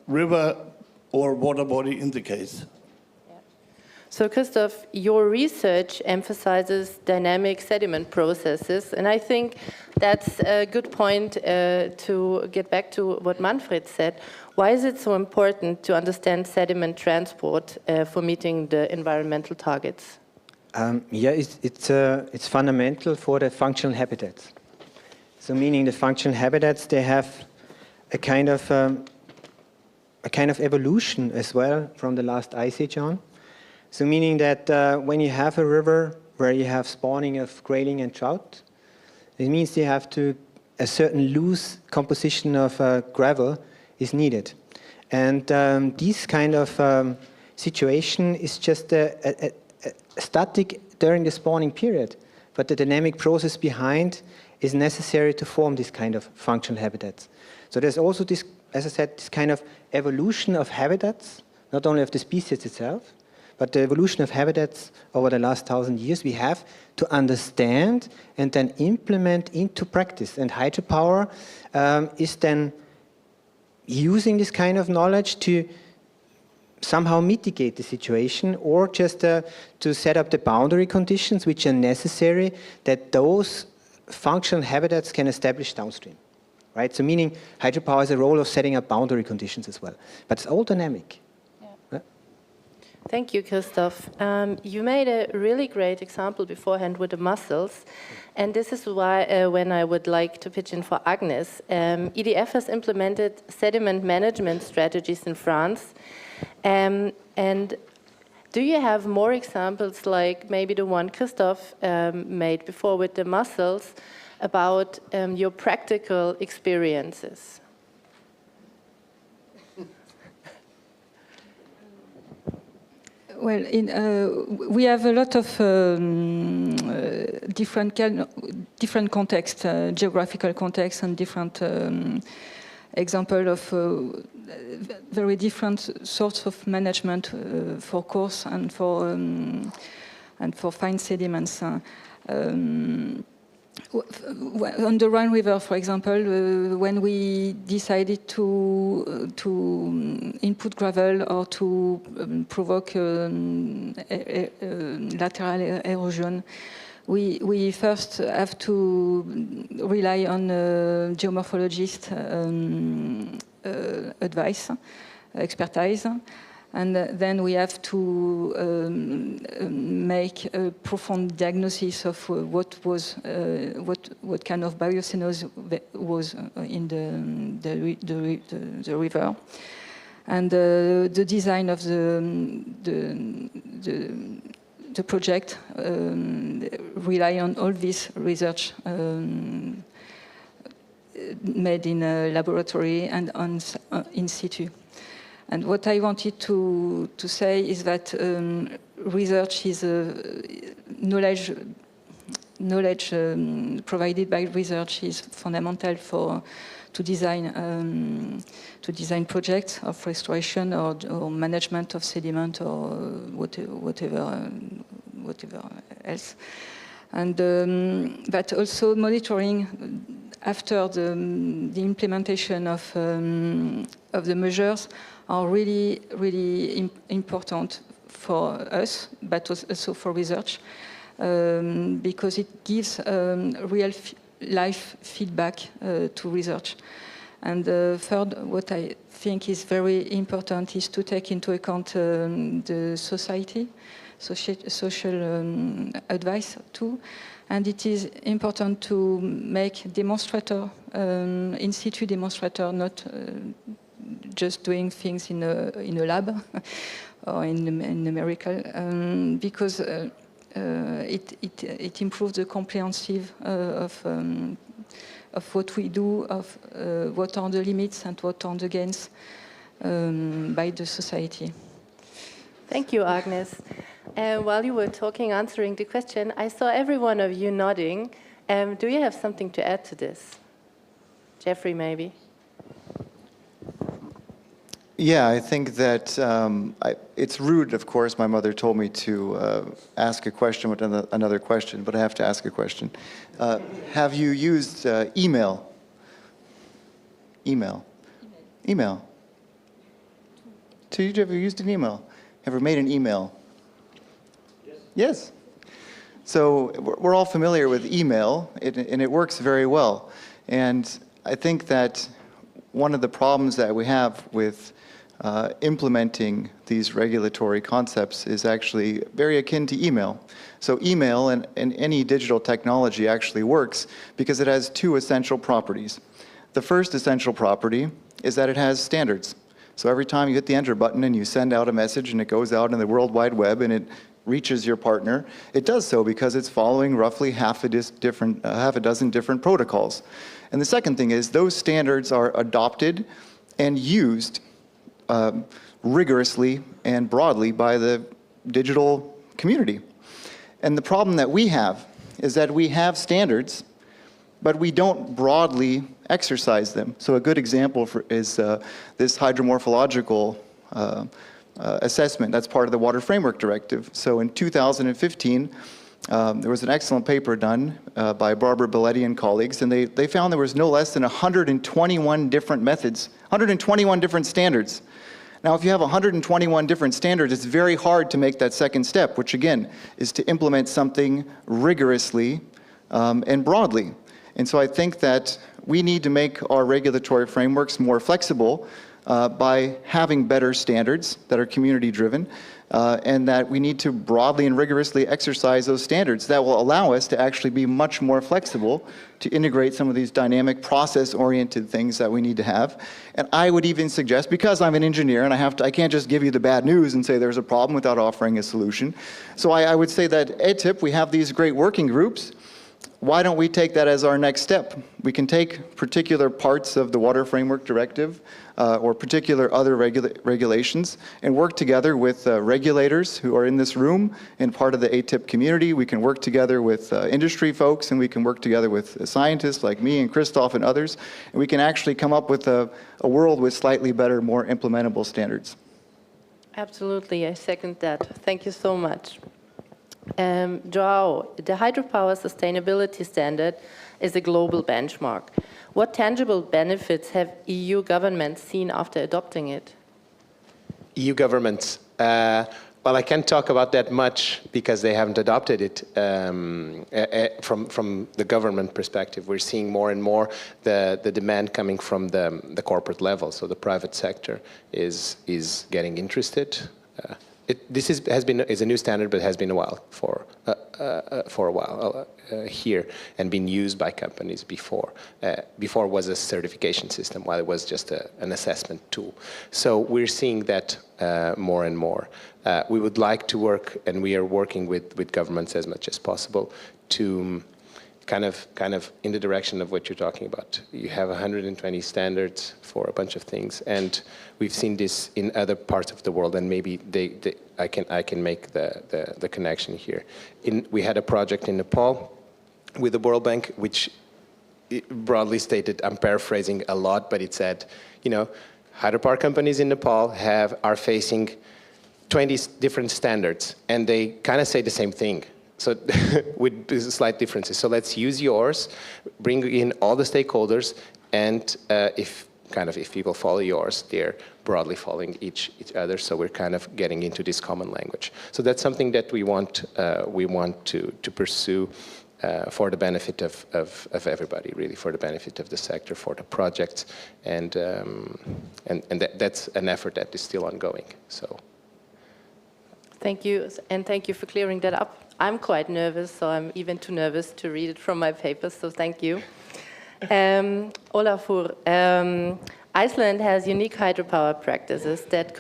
river or water body in the case. So, Christoph, your research emphasizes dynamic sediment processes, and I think that's a good point to get back to what Manfred said. Why is it so important to understand sediment transport for meeting the environmental targets? It's fundamental for the functional habitats. So, meaning the functional habitats, they have a kind of evolution as well from the last ice age on. So meaning that when you have a river where you have spawning of grayling and trout, it means you have a certain loose composition of gravel is needed. And this kind of situation is just a static during the spawning period, but the dynamic process behind is necessary to form this kind of functional habitats. So there's also this, as I said, this kind of evolution of habitats, not only of the species itself, but the evolution of habitats over the last 1,000 years we have to understand and then implement into practice. And hydropower is then using this kind of knowledge to somehow mitigate the situation or just to set up the boundary conditions which are necessary that those functional habitats can establish downstream. Right? So meaning hydropower has a role of setting up boundary conditions as well. But it's all dynamic. Thank you, Christoph. You made a really great example beforehand with the mussels, and this is why when I would like to pitch in for Agnes. EDF has implemented sediment management strategies in France, and do you have more examples like maybe the one Christoph made before with the mussels about your practical experiences? Well, we have a lot of different contexts, geographical contexts, and different examples of very different sorts of management for coarse and for fine sediments. On the Rhine River, for example, when we decided to input gravel or to provoke lateral erosion, we first have to rely on geomorphologist advice, expertise. And then we have to make a profound diagnosis of what kind of biocenosis was in the river, and the design of the project rely on all this research made in a laboratory and in situ. And what I wanted to say is that research is knowledge provided by research is fundamental to design projects of restoration or management of sediment or whatever else, and but also monitoring after the implementation of the measures are really important for us, but also for research, because it gives real life feedback to research. And third, what I think is very important is to take into account the social advice too. And it is important to make demonstrator, in situ demonstrator, not just doing things in a lab or in numerical, because it improves the comprehensive of what we do, of what are the limits and what are the gains by the society. Thank you, Agnes. While you were talking, answering the question, I saw every one of you nodding. Do you have something to add to this? Jeffrey, maybe? Yeah, I think that it's rude, of course. My mother told me to ask a question with another question, but I have to ask a question. Have you used email? Email. Email. Have you used an email? Ever made an email? Yes. Yes. So we're all familiar with email, and it works very well. And I think that one of the problems that we have with implementing these regulatory concepts is actually very akin to email. So email and any digital technology actually works because it has two essential properties. The first essential property is that it has standards. So every time you hit the enter button and you send out a message and it goes out in the World Wide Web and it reaches your partner, it does so because it's following roughly half a dozen different protocols. And the second thing is those standards are adopted and used rigorously and broadly by the digital community. And the problem that we have is that we have standards, but we don't broadly exercise them. So a good example is this hydromorphological assessment. That's part of the Water Framework Directive. So in 2015, there was an excellent paper done by Barbara Belletti and colleagues, and they found there was no less than 121 different methods, 121 different standards. Now, if you have 121 different standards, it's very hard to make that second step, which again is to implement something rigorously and broadly. And so I think that we need to make our regulatory frameworks more flexible by having better standards that are community-driven, and that we need to broadly and rigorously exercise those standards that will allow us to actually be much more flexible to integrate some of these dynamic process-oriented things that we need to have. And I would even suggest, because I'm an engineer and I can't just give you the bad news and say there's a problem without offering a solution. So I would say that at TIP, we have these great working groups. Why don't we take that as our next step? We can take particular parts of the Water Framework Directive or particular other regulations and work together with regulators who are in this room and part of the ATIP community. We can work together with industry folks, and we can work together with scientists like me and Christoph and others, and we can actually come up with a world with slightly better, more implementable standards. Absolutely, I second that. Thank you so much. Joao, the hydropower sustainability standard is a global benchmark. What tangible benefits have EU governments seen after adopting it? EU governments. Well, I can't talk about that much because they haven't adopted it from the government perspective. We're seeing more and more the demand coming from the corporate level. So the private sector is getting interested. This is a new standard, but has been a while for a while here and been used by companies before. Before it was a certification system, while it was just an assessment tool. So we're seeing that more and more. We would like to work, and we are working with governments as much as possible to kind of in the direction of what you're talking about. You have 120 standards for a bunch of things, and we've seen this in other parts of the world, and maybe I can make the connection here. We had a project in Nepal with the World Bank, which broadly stated, I'm paraphrasing a lot, but it said, you know, hydropower companies in Nepal are facing 20 different standards, and they kind of say the same thing. So with slight differences. So let's use yours, bring in all the stakeholders, and if people follow yours, they're broadly following each other. So we're kind of getting into this common language. So that's something that we want to pursue for the benefit of everybody, really, for the benefit of the sector, for the projects, and that's an effort that is still ongoing. So. Thank you, and thank you for clearing that up. I'm quite nervous, so I'm even too nervous to read it from my papers, so thank you. Olafur, Iceland has unique hydropower practices that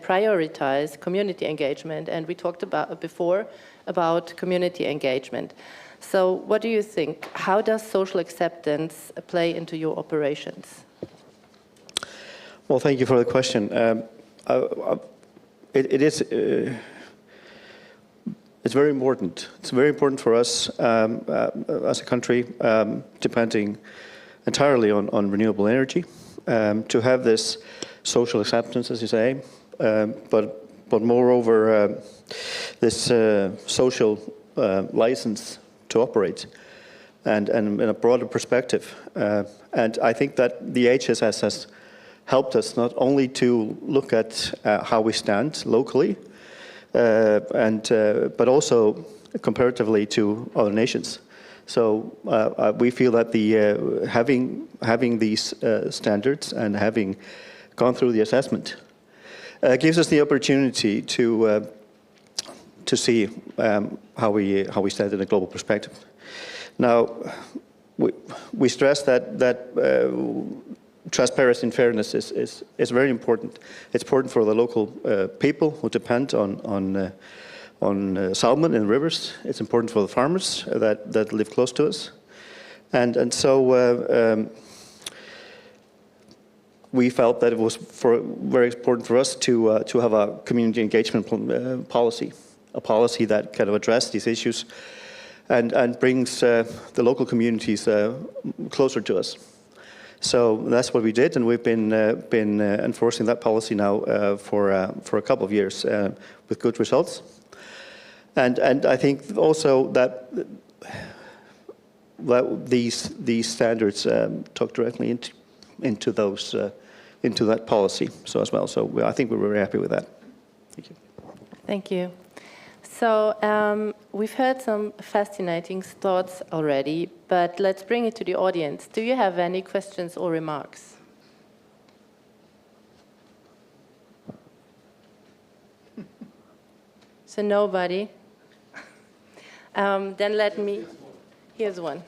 prioritize community engagement, and we talked before about community engagement. So what do you think? How does social acceptance play into your operations? Well, thank you for the question. It's very important. It's very important for us as a country, depending entirely on renewable energy, to have this social acceptance, as you say, but moreover, this social license to operate, and in a broader perspective. And I think that the HSS has helped us not only to look at how we stand locally, but also comparatively to other nations. So we feel that the having these standards and having gone through the assessment gives us the opportunity to see how we stand in a global perspective. Now, we stress that transparency and fairness is very important. It's important for the local people who depend on salmon in rivers. It's important for the farmers that live close to us, and so we felt that it was very important for us to have a community engagement policy, a policy that kind of addressed these issues and brings the local communities closer to us. So that's what we did, and we've been enforcing that policy now for a couple of years with good results. And I think also that these standards talk directly into that policy so as well. So I think we're very happy with that. Thank you. Thank you. So we've heard some fascinating thoughts already, but let's bring it to the audience. Do you have any questions or remarks? So nobody? Then let me, here's one.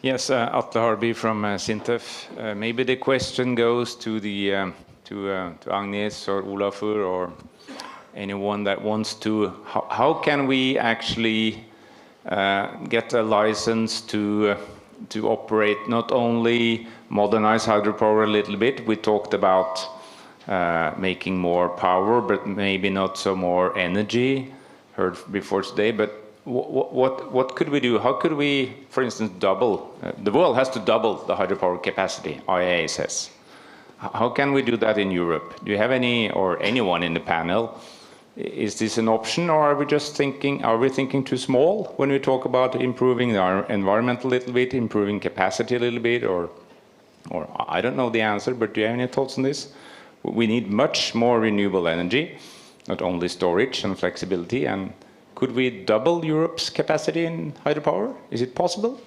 Yes, Atle Harby from Sintef. Maybe the question goes to the to Agnes or Olafur or anyone that wants to. How can we actually get a license to operate, not only modernize hydropower a little bit? We talked about making more power, but maybe not so more energy. Heard before today, but. What could we do? How could we, for instance, double? The world has to double the hydropower capacity, IEA says. How can we do that in Europe? Do you have any, or anyone in the panel? Is this an option, or are we just thinking, are we thinking too small when we talk about improving our environment a little bit, improving capacity a little bit, or I don't know the answer, but do you have any thoughts on this? We need much more renewable energy, not only storage and flexibility, and could we double Europe's capacity in hydropower? Is it possible?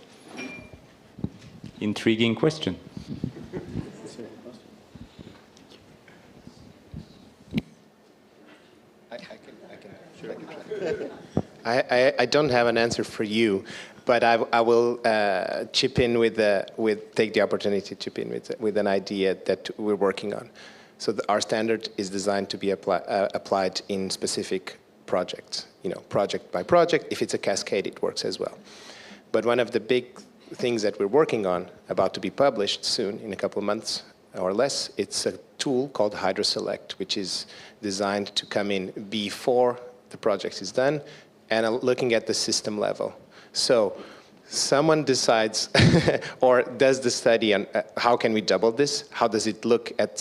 Intriguing question. I don't have an answer for you, but I will chip in take the opportunity to chip in with an idea that we're working on. So our standard is designed to be applied in specific projects, project by project. If it's a cascade, it works as well. But one of the big things that we're working on, about to be published soon, in a couple of months or less, it's a tool called HydroSelect, which is designed to come in before the project is done and looking at the system level. So someone decides or does the study on how can we double this? How does it look at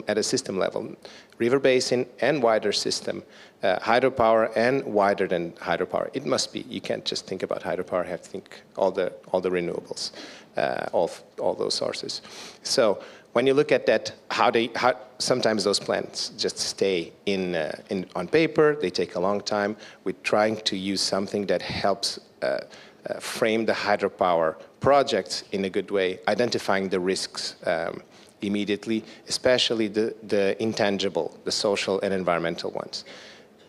a system level? River basin and wider system, hydropower and wider than hydropower. It must be. You can't just think about hydropower. You have to think all the renewables, all those sources. So when you look at that, how sometimes those plans just stay on paper. They take a long time. We're trying to use something that helps frame the hydropower projects in a good way, identifying the risks immediately, especially the intangible, the social and environmental ones.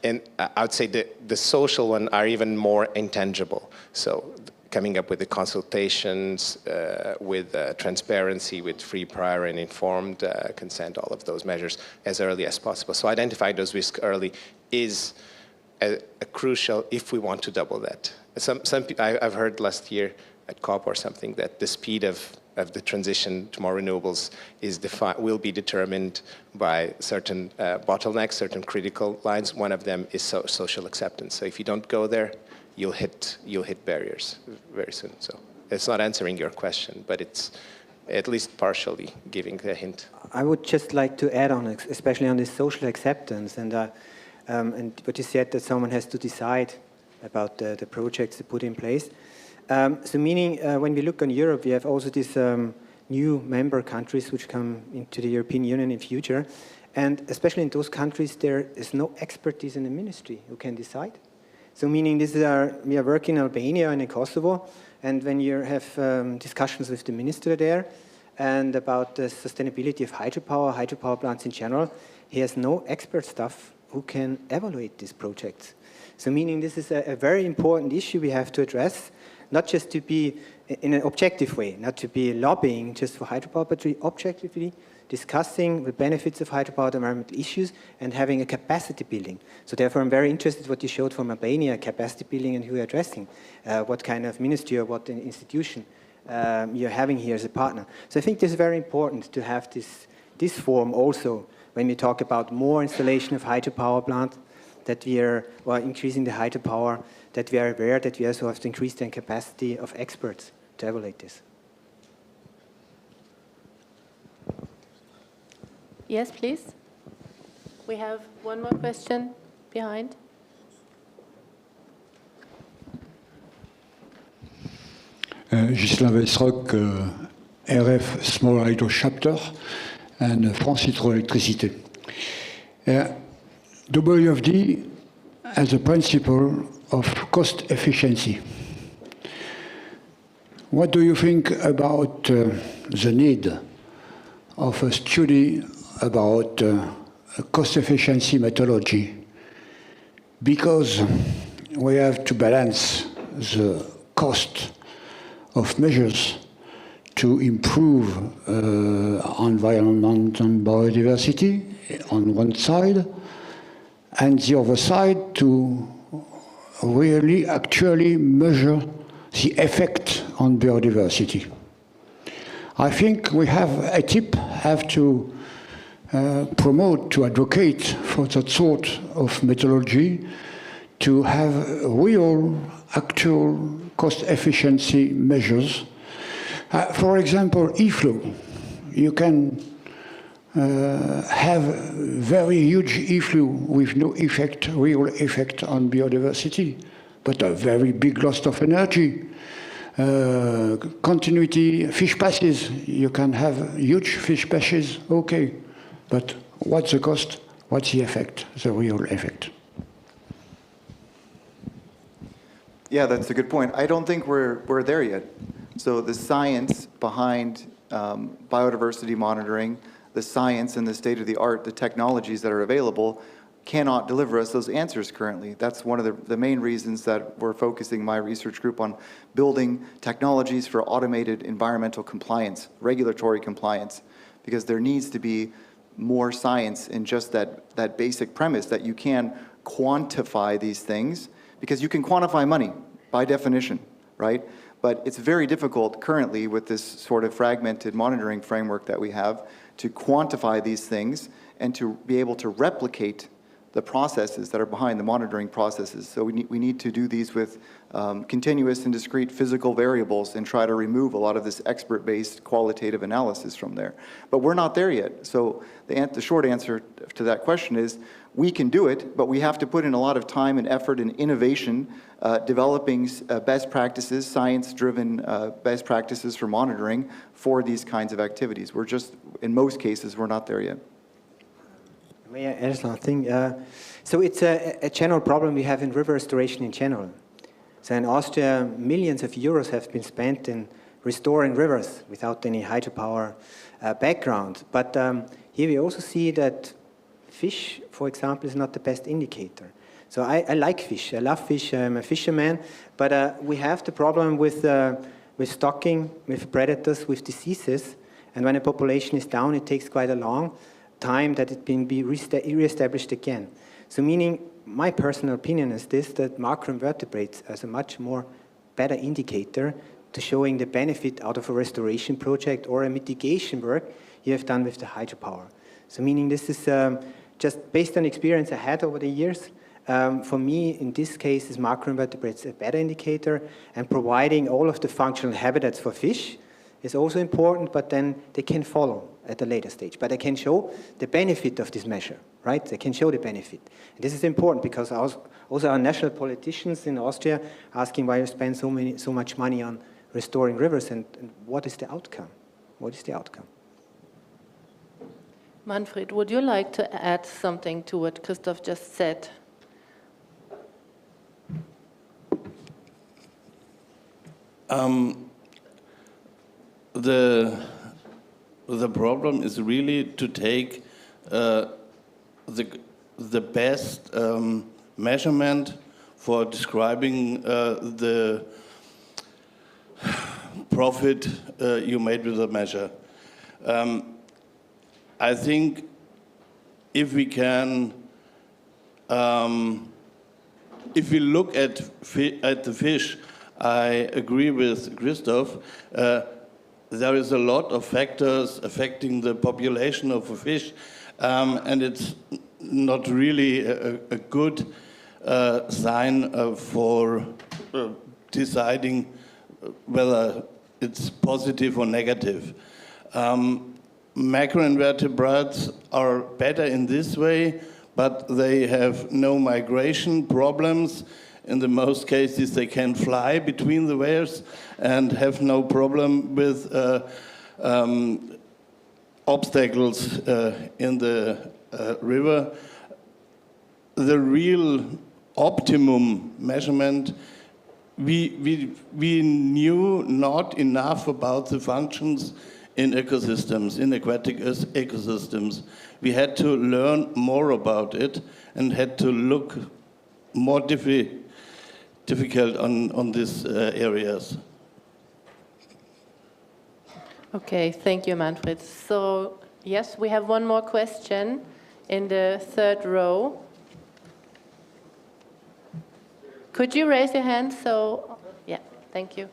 And I would say the social ones are even more intangible. So coming up with the consultations, with transparency, with free, prior, and informed consent, all of those measures as early as possible. So identifying those risks early is a crucial if we want to double that. I've heard last year at COP or something, that the speed of the transition to more renewables will be determined by certain bottlenecks, certain critical lines. One of them is social acceptance. So if you don't go there, you'll hit barriers very soon. So it's not answering your question, but it's at least partially giving the hint. I would just like to add on, especially on this social acceptance, and what you said, that someone has to decide about the projects to put in place. So meaning, when we look on Europe, we have also these new member countries which come into the European Union in future. And especially in those countries, there is no expertise in the ministry who can decide. So meaning, we are working in Albania and in Kosovo, and when you have discussions with the minister there and about the sustainability of hydropower plants in general, he has no expert staff who can evaluate these projects. So meaning, this is a very important issue we have to address, not just to be in an objective way, not to be lobbying just for hydropower, but to objectively discussing the benefits of hydropower, the environmental issues, and having a capacity building. So therefore, I'm very interested in what you showed from Albania, capacity building and who you're addressing, what kind of ministry or what institution you're having here as a partner. So I think this is very important to have this form also when we talk about more installation of hydropower plants, that we are increasing the hydropower, that we are aware that we also have to increase the capacity of experts to evaluate this. Yes, please. We have one more question behind. Ghislain Westrock, RF Small Hydro Chapter, and France Hydroélectricité. WFD has a principle of cost efficiency. What do you think about the need of a study about cost efficiency methodology? Because we have to balance the cost of measures to improve environment and biodiversity on one side, and the other side to really actually measure the effect on biodiversity. I think we have to promote, to advocate for that sort of methodology, to have real, actual cost efficiency measures. For example, e-flow. You can have very huge e-flow with no effect, real effect on biodiversity, but a very big loss of energy. Continuity, fish passes, you can have huge fish passes, okay, but what's the cost? What's the effect, the real effect? Yeah, that's a good point. I don't think we're there yet. So the science behind biodiversity monitoring, the science and the state of the art, the technologies that are available cannot deliver us those answers currently. That's one of the main reasons that we're focusing my research group on building technologies for automated environmental compliance, regulatory compliance, because there needs to be more science in just that basic premise that you can quantify these things, because you can quantify money by definition, right? But it's very difficult currently with this sort of fragmented monitoring framework that we have to quantify these things and to be able to replicate the processes that are behind the monitoring processes. So we need to do these with continuous and discrete physical variables and try to remove a lot of this expert-based qualitative analysis from there. But we're not there yet. So the short answer to that question is we can do it, but we have to put in a lot of time and effort and innovation developing best practices, science-driven best practices for monitoring for these kinds of activities. We're just, in most cases, we're not there yet. May I add something? So it's a general problem we have in river restoration in general. So in Austria, millions of euros have been spent in restoring rivers without any hydropower background. But here we also see that fish, for example, is not the best indicator. So I like fish. I love fish. I'm a fisherman. But we have the problem with stocking, with predators, with diseases. And when a population is down, it takes quite a long time that it can be re-established again. So meaning, my personal opinion is this, that macroinvertebrates as a much more better indicator to showing the benefit out of a restoration project or a mitigation work you have done with the hydropower. So meaning this is just based on experience I had over the years. For me, in this case, is macroinvertebrates a better indicator, and providing all of the functional habitats for fish is also important, but then they can follow at a later stage. But they can show the benefit of this measure, right? They can show the benefit. And this is important because also our national politicians in Austria asking why you spend so much money on restoring rivers, and what is the outcome? What is the outcome? Manfred, would you like to add something to what Christoph just said? The problem is really to take the best measurement for describing the profit you made with the measure. I think if we can, if we look at the fish, I agree with Christoph. There is a lot of factors affecting the population of a fish, and it's not really a good sign for deciding whether it's positive or negative. Macroinvertebrates are better in this way, but they have no migration problems. In the most cases, they can fly between the weirs and have no problem with obstacles in the river. The real optimum measurement, we knew not enough about the functions in ecosystems, in aquatic ecosystems. We had to learn more about it and had to look more difficult on these areas. Okay, thank you, Manfred. So, yes, we have one more question in the third row. Could you raise your hand? So, yeah, thank you.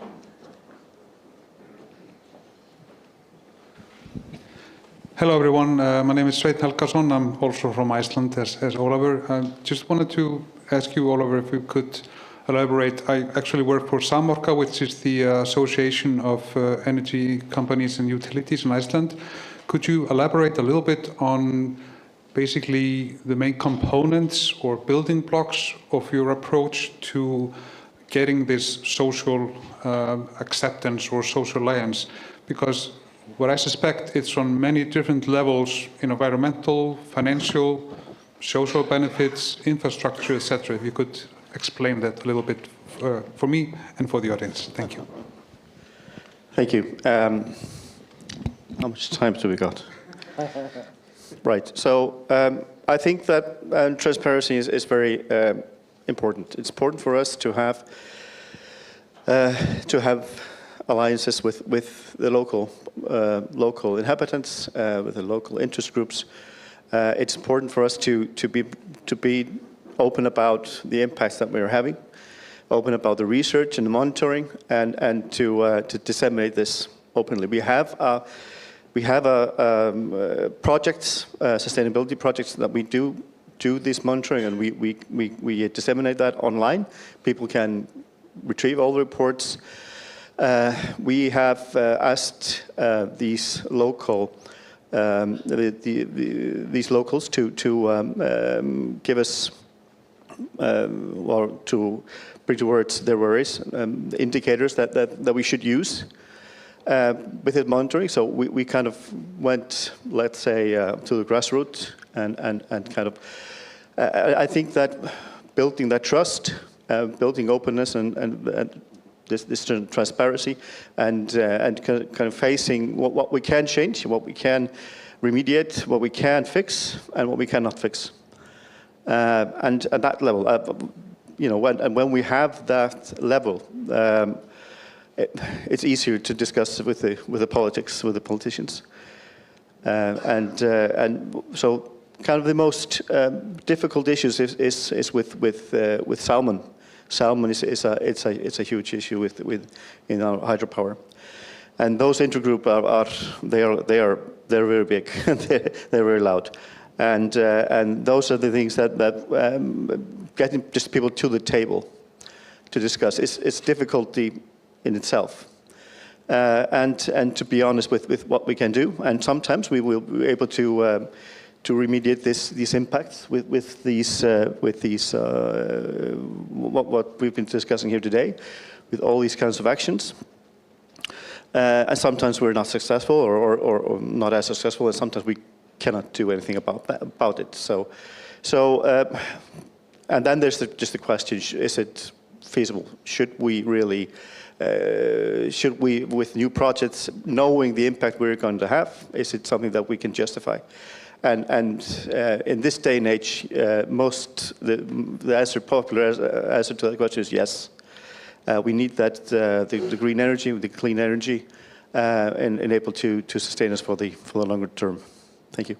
Hello, everyone. My name is Sveinn Helgason. I'm also from Iceland, as Ólafur. I just wanted to ask you, Ólafur, if you could elaborate. I actually work for Samorka, which is the Association of Energy Companies and Utilities in Iceland. Could you elaborate a little bit on basically the main components or building blocks of your approach to getting this social acceptance or social alliance? Because what I suspect it's on many different levels, environmental, financial, social benefits, infrastructure, etc. If you could explain that a little bit for me and for the audience. Thank you. Thank you. How much time do we got? Right. So I think that transparency is very important. It's important for us to have alliances with the local inhabitants, with the local interest groups. It's important for us to be open about the impacts that we're having, open about the research and the monitoring, and to disseminate this openly. We have projects, sustainability projects that we do this monitoring, and we disseminate that online. People can retrieve all the reports. We have asked these locals to give us, or to bring towards their worries, indicators that we should use with the monitoring. So we kind of went, let's say, to the grassroots and kind of, I think that building that trust, building openness and this transparency, and kind of facing what we can change, what we can remediate, what we can fix, and what we cannot fix. And at that level, when we have that level, it's easier to discuss with the politics, with the politicians, and so kind of the most difficult issues is with salmon salmon is a huge issue with in our hydropower. And those intergroup they're very big. they're very loud, and those are the things that getting just people to the table to discuss. It's difficulty in itself, and to be honest with what we can do, and sometimes we will be able to remediate these impacts with these what we've been discussing here today, with all these kinds of actions. And sometimes we're not successful, or not as successful, and sometimes we cannot do anything about it. So, and then there's just the question: is it feasible? Should we really? Should we, with new projects, knowing the impact we're going to have, is it something that we can justify? And in this day and age, the popular answer to that question is yes. We need that the green energy, the clean energy, and able to sustain us for the longer term. Thank you.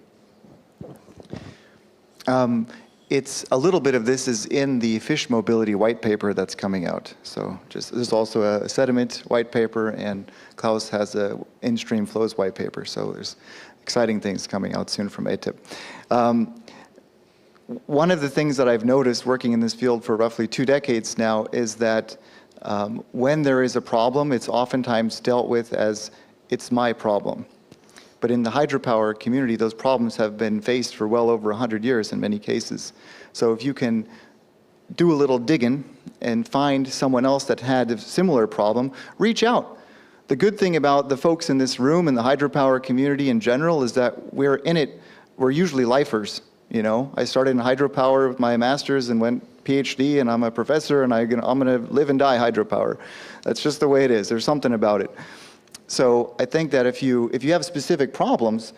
It's a little bit of this is in the fish mobility white paper that's coming out. So there's also a sediment white paper, and Klaus has a in-stream flows white paper. So there's exciting things coming out soon from ATIP. One of the things that I've noticed working in this field for roughly 2 decades now is that when there is a problem, it's oftentimes dealt with as it's my problem. But in the hydropower community, those problems have been faced for well over 100 years in many cases. So if you can do a little digging and find someone else that had a similar problem, reach out. The good thing about the folks in this room and the hydropower community in general is that we're in it, we're usually lifers. You know, I started in hydropower with my master's and went PhD, and I'm a professor, and I'm gonna live and die hydropower. That's just the way it is. There's something about it. So I think that if you have specific problems,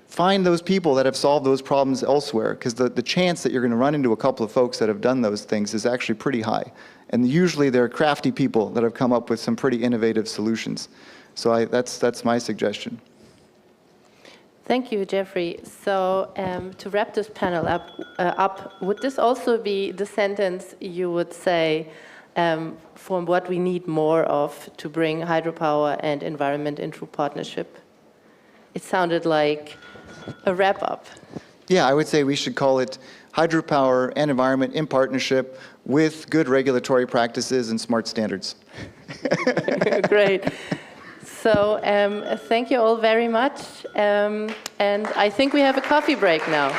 find those people that have solved those problems elsewhere, because the chance that you're going to run into a couple of folks that have done those things is actually pretty high. And usually they're crafty people that have come up with some pretty innovative solutions. So that's my suggestion. Thank you, Jeffrey. So to wrap this panel up, would this also be the sentence you would say from what we need more of to bring hydropower and environment into partnership? It sounded like a wrap-up. Yeah, I would say we should call it hydropower and environment in partnership with good regulatory practices and smart standards. Great. So thank you all very much. And I think we have a coffee break now.